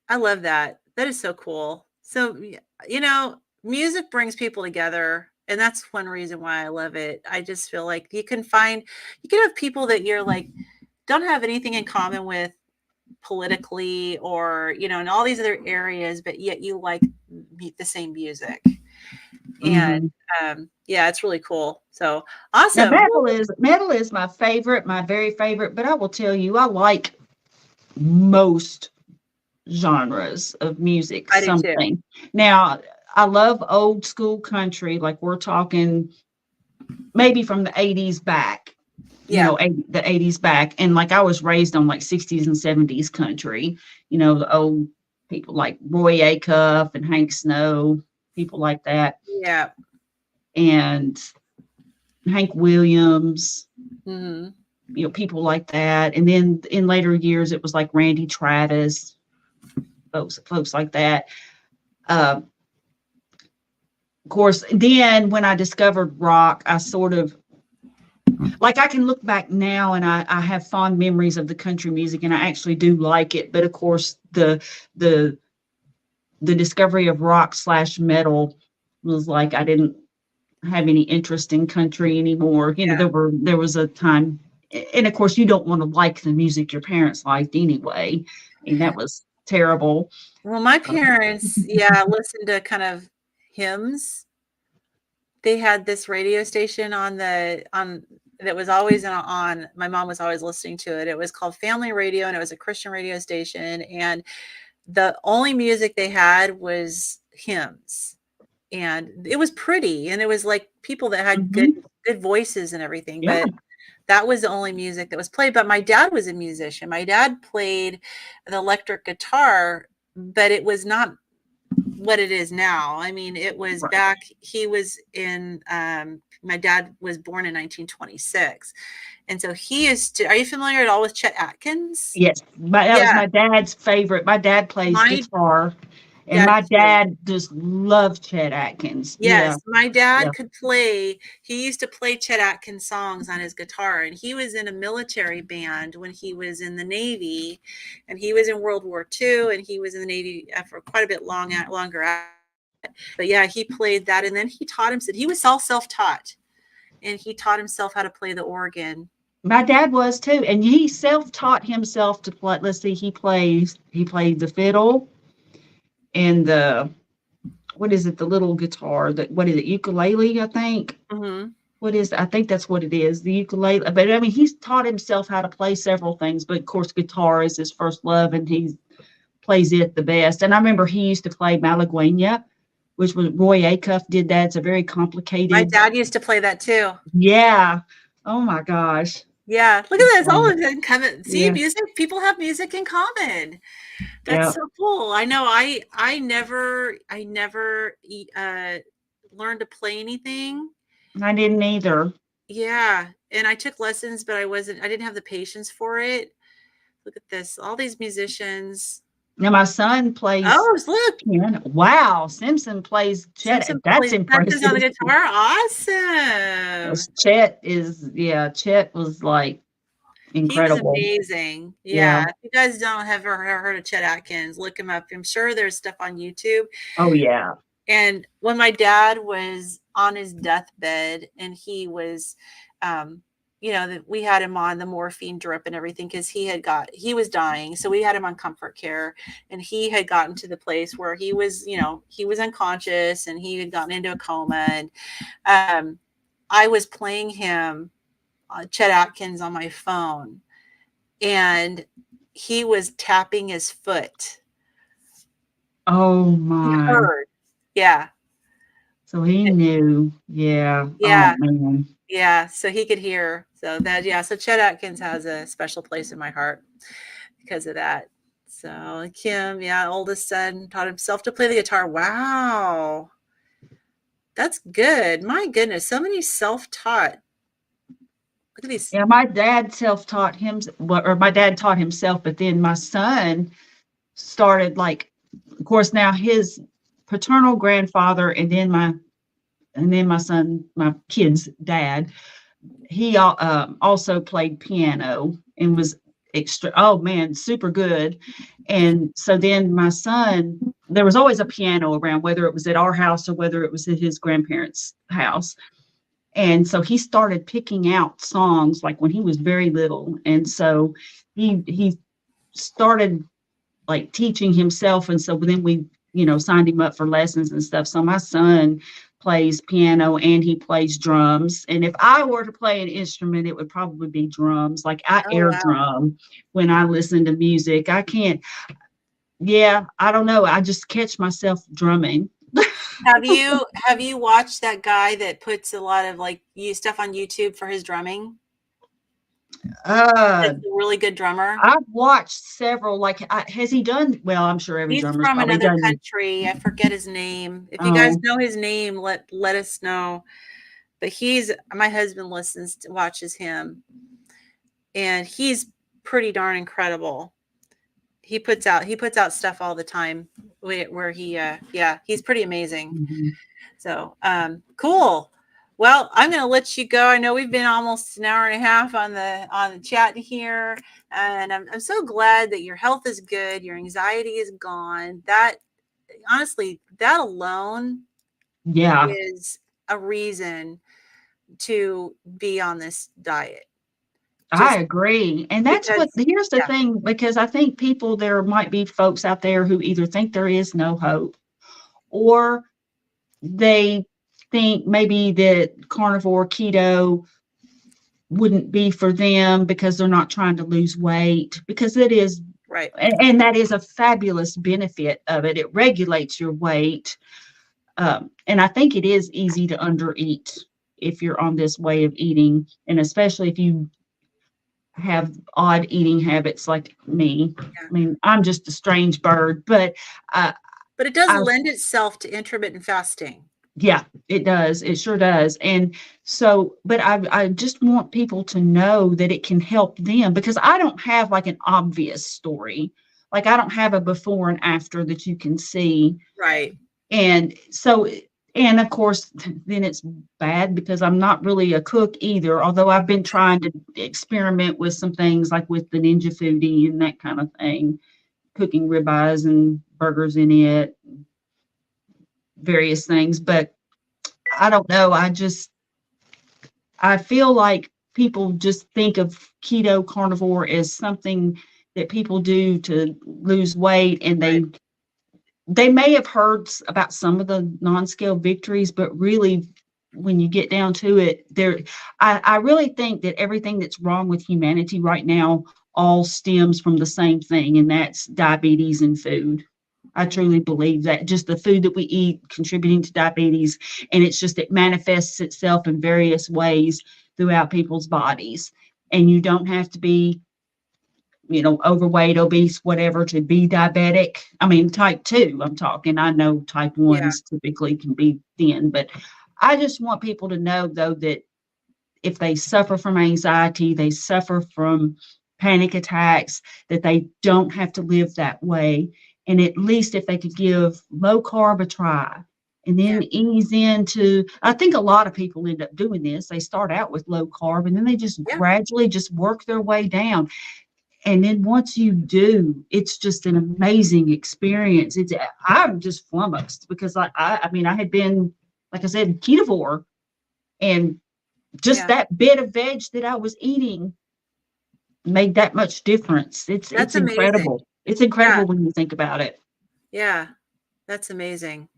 I love that. That is so cool. So, music brings people together, and that's one reason why I love it. I just feel like you can have people that you're like, don't have anything in common with politically, or, in all these other areas, but yet you like the same music. And, Hmm. yeah, it's really cool. So Now awesome. Well, metal is my favorite, my very favorite, but I will tell you, I like most genres of music I do too. something. Now, I love old school country, like we're talking maybe from the 80s back, Yeah. the 80s back. And like I was raised on like 60s and 70s country, the old people like Roy Acuff and Hank Snow, people like that, Yeah. and Hank Williams, Hmm. people like that. And then in later years, it was like Randy Travis, folks like that. Uh, of course, then when I discovered rock, I sort of like I can look back now and I have fond memories of the country music and I actually do like it. But of course, the the discovery of rock/metal was like I didn't have any interest in country anymore. Yeah. There was a time, and of course, you don't want to like the music your parents liked anyway, and that was terrible. Well, my parents, yeah, listened to kind of hymns. They had this radio station on that was always on. My mom was always listening to it. It was called Family Radio, and it was a Christian radio station. And the only music they had was hymns, and it was pretty, and it was like people that had Hmm. good voices and everything. Yeah. But that was the only music that was played. But my dad was a musician. My dad played the electric guitar, but it was not what it is now. I mean, it was Right. back, he was in, my dad was born in 1926. And so he is, are you familiar at all with Chet Atkins? Yes, that was Yeah, my dad's favorite. My dad plays my guitar, and dad my too. dad just loved Chet Atkins. Yeah, Yes, my yeah. dad could play. He used to play Chet Atkins songs on his guitar, and he was in a military band when he was in the Navy, and he was in World War II, and he was in the Navy for quite a bit longer. But yeah, he played that, and then he taught himself. He was all self-taught, and he taught himself how to play the organ. My dad was too, and he self-taught himself to play. Let's see, he played the fiddle and the what is it, the little guitar, that what is it, ukulele, I think. Mm-hmm. I think that's what it is, the ukulele. But I mean, he's taught himself how to play several things, but of course, guitar is his first love, and he plays it the best. And I remember he used to play Malaguena, which was Roy Acuff did that. It's a very My complicated, dad used to play that too. yeah. Oh my gosh. Yeah, look at this. All Um, of them come. See, yeah, music. People have music in common. That's yeah. so cool. I know I never learned to play anything. I didn't either. Yeah, and I took lessons, but I didn't have the patience for it. Look at this. All these musicians. Now my son plays Oh, look. piano. Wow, Simpson plays Chet. Simpson That's plays Texas on the impressive. guitar. Awesome. Chet is, yeah, Chet was like He was incredible. amazing. Yeah. Yeah. If you guys don't have ever heard of Chet Atkins, look him up. I'm sure there's stuff on YouTube. Oh yeah. And when my dad was on his deathbed and he was, we had him on the morphine drip and everything because he was dying. So we had him on comfort care, and he had gotten to the place where he was unconscious and he had gotten into a coma. And I was playing him Chet Atkins on my phone, and he was tapping his foot. Oh He my. heard. Yeah. So he knew. Yeah. Oh Yeah. man. Yeah, so he could hear. So Chet Atkins has a special place in my heart because of that. So Kim, yeah, oldest son taught himself to play the guitar. Wow. That's good. My goodness, so many self-taught. Look at these. Yeah, my dad self-taught him, or my dad taught himself, but then my son started, like, of course, now his paternal grandfather, and then my son, my kid's dad, he also played piano and was extra, oh man, super good. And so then my son, there was always a piano around, whether it was at our house or whether it was at his grandparents' house. And so he started picking out songs like when he was very little. And so he started like teaching himself. And so then we, signed him up for lessons and stuff. So my son plays piano and he plays drums. And if I were to play an instrument, it would probably be drums. Like I Oh air wow. drum when I listen to music. I can't, yeah, I don't know. I just catch myself drumming. Have you watched that guy that puts a lot of like stuff on YouTube for his drumming? Uh, That's a really good drummer. I've watched several, like, has he done, well, I'm sure every He's drummer's from probably another done. country. I forget his name. If you guys Oh, know his name, let us know. But my husband watches him, and he's pretty darn incredible. He puts out stuff all the time where he's pretty amazing. mhm. So cool. Well, I'm going to let you go. I know we've been almost an hour and a half on the chat here, and I'm so glad that your health is good, your anxiety is gone. That honestly, that alone Yeah, is a reason to be on this diet. I Just agree. And that's what, because, here's the yeah, thing, because I think there might be folks out there who either think there is no hope, or they think maybe that carnivore keto wouldn't be for them because they're not trying to lose weight, because it is, right. and that is a fabulous benefit of it. It regulates your weight. And I think it is easy to undereat if you're on this way of eating, and especially if you have odd eating habits like me. Yeah. I mean, I'm just a strange bird, but But it does I lend itself to intermittent fasting. Yeah, it does. It sure does. And so, but I just want people to know that it can help them because I don't have like an obvious story. Like I don't have a before and after that you can see. Right. And so, and of course, then it's bad because I'm not really a cook either, although I've been trying to experiment with some things like with the Ninja Foodie and that kind of thing, cooking ribeyes and burgers in it, various things. But I don't know. I feel like people just think of keto carnivore as something that people do to lose weight, and Right. they may have heard about some of the non-scale victories, but really when you get down to it, I really think that everything that's wrong with humanity right now all stems from the same thing, and that's diabetes and food. I Mhm. truly believe that just the food that we eat contributing to diabetes, and it's just it manifests itself in various ways throughout people's bodies. And you don't have to be, overweight, obese, whatever, to be diabetic. I mean, type 2, I'm talking. I know type Yeah. 1s typically can be thin, but I just want people to know, though, that if they suffer from anxiety, they suffer from panic attacks, that they don't have to live that way. And at least if they could give low carb a try and Yeah. then ease into, I think a lot of people end up doing this. They start out with low carb and then they just Yeah. gradually just work their way down. And then once you do, it's just an amazing experience. I'm just flummoxed because I mean, I had been, like I said, ketovore, and just Yeah. that bit of veg that I was eating made that much difference. It's That's amazing. incredible. It's Yeah. incredible when you think about it. Yeah. That's amazing.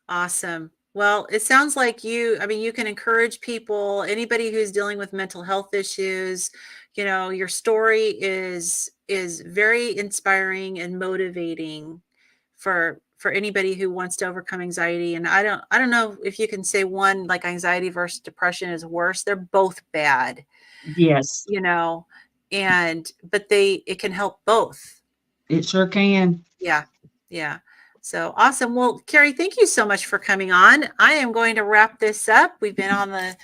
Awesome. Well, it sounds like I mean, you can encourage people, anybody who's dealing with mental health issues, your story is very inspiring and motivating for anybody who wants to overcome anxiety. And I don't know if you can say one, like anxiety versus depression, is worse. They're both bad, Yes, you know, and but it can help both. it sure can. Yeah. Yeah. So awesome. Well, Carrie, thank you so much for coming on. I am going to wrap this up. We've been on the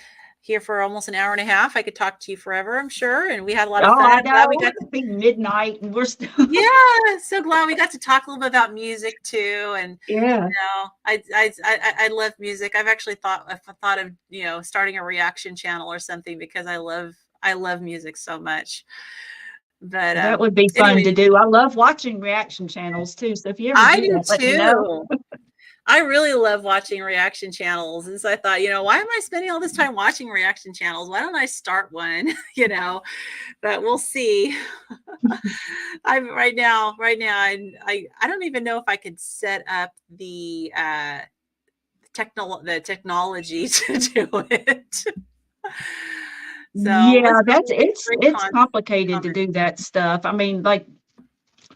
here for almost an hour and a half. I could talk to you forever, I'm sure. And we had a lot of Oh, fun. I I'm glad we know. got to, It'll be midnight and we're still yeah, so glad we got to talk a little bit about music too. And yeah. I love music. I've thought of, starting a reaction channel or something because I love music so much. But Well, that would be fun to anyways, do. I love watching reaction channels too. So if you ever I do do that, let me know. too. I really love watching reaction channels. And so I thought, why am I spending all this time watching reaction channels? Why don't I start one? But we'll see. I'm right now, I don't even know if I could set up the technology to do it. So Yeah, it's that's been great it's complicated to do that stuff. I mean, like,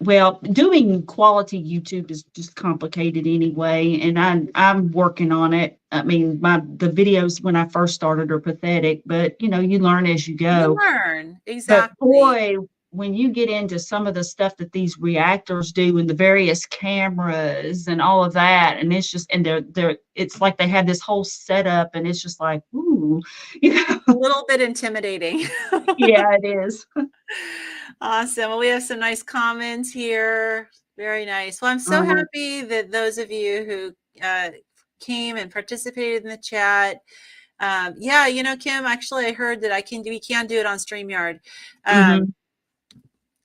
well, doing quality YouTube is just complicated anyway, and I'm working on it. I mean, the videos when I first started are pathetic, but you learn as you You go. learn. But Exactly. boy, when you get into some of the stuff that these reactors do and the various cameras and all of that, and it's just and they're it's like they have this whole setup, and it's just like, ooh, you know, A little bit intimidating. yeah, it is. Awesome. Well, we have some nice comments here. Very nice. Well, I'm so Um, happy that those of you who came and participated in the chat. Yeah, Kim, actually, I heard that we can do it on StreamYard. Um,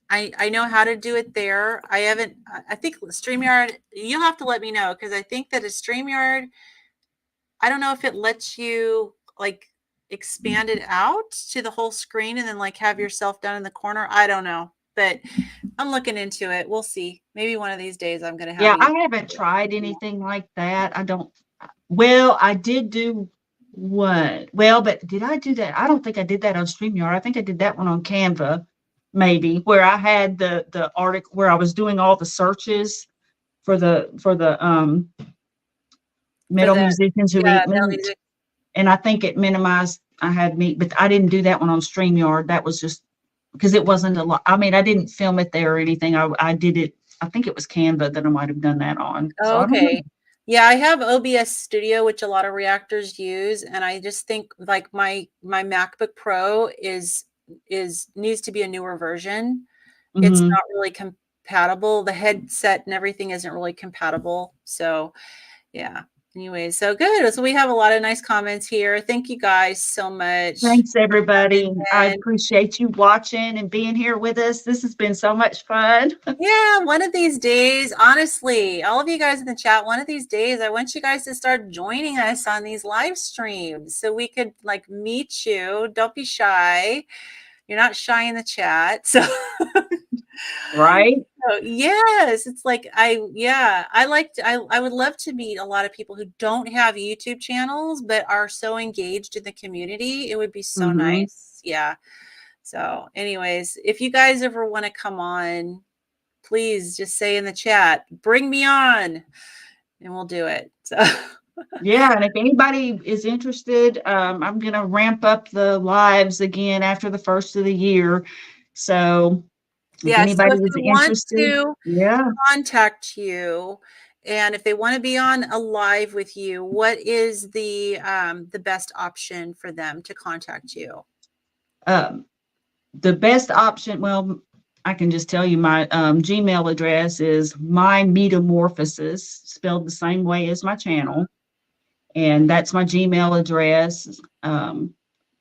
mhm. I know how to do it there. I haven't. I think StreamYard. You'll have to let me know because I think that a StreamYard. I don't know if it lets you like expand it out to the whole screen and then like have yourself down in the corner. I don't know, but I'm looking into it. We'll see. Maybe one of these days I'm going to have Yeah, you. I haven't tried anything like that. I don't. Well, I did do what? Well, but did I do that? I don't think I did that on StreamYard. I think I did that one on Canva, maybe, where I had the article where I was doing all the searches for the For metal the musicians who Yeah, eat metal meat. music. And I think it minimized I had meat, but I didn't do that one on StreamYard. That was just because it wasn't a lot. I mean, I didn't film it there or anything. I did it I think it was Canva that I might have done that on. So Oh, I don't know. okay. Yeah, I have OBS Studio, which a lot of reactors use, and I just think like my MacBook Pro is needs to be a newer version. It's Hmm. not really compatible. The headset and everything isn't really compatible. So, yeah. Anyway, so good. So we have a lot of nice comments here. Thank you guys so much Thanks, for everybody. coming I in. appreciate you watching and being here with us. This has been so much fun. Yeah, one of these days, honestly, all of you guys in the chat, one of these days, I want you guys to start joining us on these live streams so we could like meet you. Don't be shy. You're not shy in the chat. So Right? oh, yes, it's like I would love to meet a lot of people who don't have YouTube channels but are so engaged in the community. It would be so Hmm. nice. Yeah. So, anyways, if you guys ever want to come on, please just say in the chat, bring me on, and we'll do it. So Yeah, and if anybody is interested, I'm going to ramp up the lives again after the first of the year. So if yeah, so anybody if is they want interested, to yeah. contact you and if they want to be on a live with you, what is the best option for them to contact you? Um, the best option, well, I can just tell you my Gmail address is my metamorphosis, spelled the same way as my channel. And that's my Gmail address.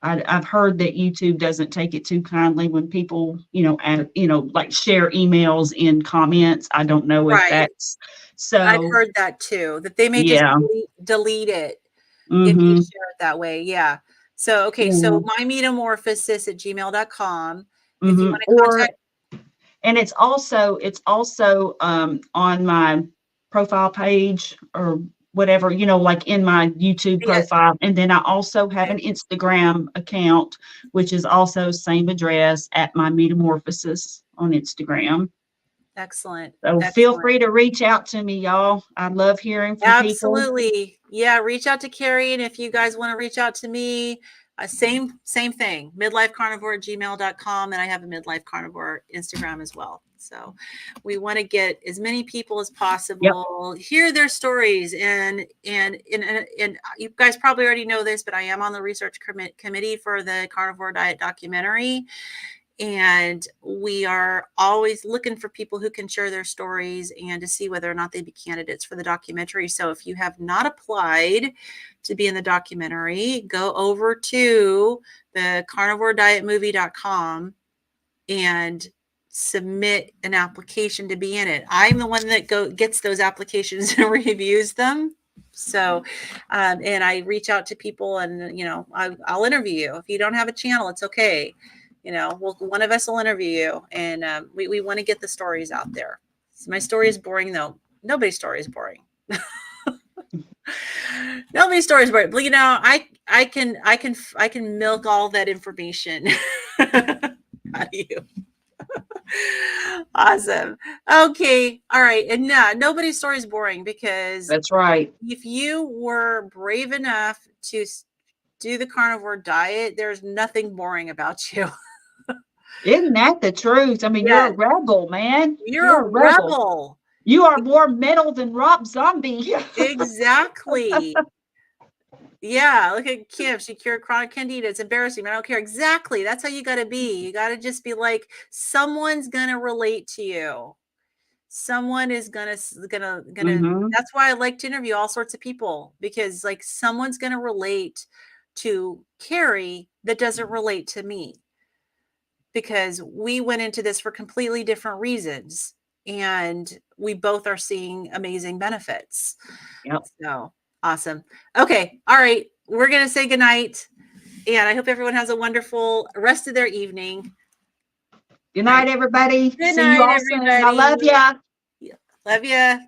I've heard that YouTube doesn't take it too kindly when people, like share emails in comments. I don't know if Right. that's I've so. heard that too, that they may just Yeah. delete it if you Mm-hmm. share it that way. Yeah. So, okay. So Yeah. my metamorphosis at gmail.com. If you Mm-hmm. want to Or contact, and it's also on my profile page or whatever, like in my YouTube yes. profile. And then I also have Okay. an Instagram account, which is also same address at my metamorphosis on Instagram. Excellent. So feel Excellent. free to reach out to me, y'all. I love hearing from people. Absolutely. Yeah, reach out to Carrie. And if you guys want to reach out to me, same thing, midlifecarnivore@gmail.com. And I have a midlife carnivore Instagram as well. So we want to get as many people as Yep. possible, hear their stories. And you guys probably already know this, but I am on the research committee for the carnivore diet documentary. And we are always looking for people who can share their stories and to see whether or not they'd be candidates for the documentary. So if you have not applied to be in the documentary, go over to the carnivoredietmovie.com and submit an application to be in it. I'm the one that gets those applications and reviews them. So, and I reach out to people and, I'll interview you. If you don't have a channel, it's okay. One of us will interview you, and we want to get the stories out there. So my story is boring, though. Nobody's story is boring. Nobody's story is boring. But I can milk all that information out of you. Awesome. Okay. All right. And nobody's story is boring because That's right. if you were brave enough to do the carnivore diet, there's nothing boring about you. Isn't that the truth? I mean, you're a Yes. rebel, man. You're You're a a rebel. rebel. You are more metal than Rob Zombie. Exactly. Yeah, look at Kim. She cured chronic candida. It's embarrassing. I don't care. Exactly. That's how you got to be. You got to just be like, someone's going to relate to you. Someone is gonna Hmm. that's why I like to interview all sorts of people, because like someone's gonna relate to Carrie that doesn't relate to me, because we went into this for completely different reasons and we both are seeing amazing benefits. Yep. So awesome. Okay. All right. We're going to say goodnight. And I hope everyone has a wonderful rest of their evening. Good All right. night, everybody. Good See you night, all soon. I love everybody. ya. Love you.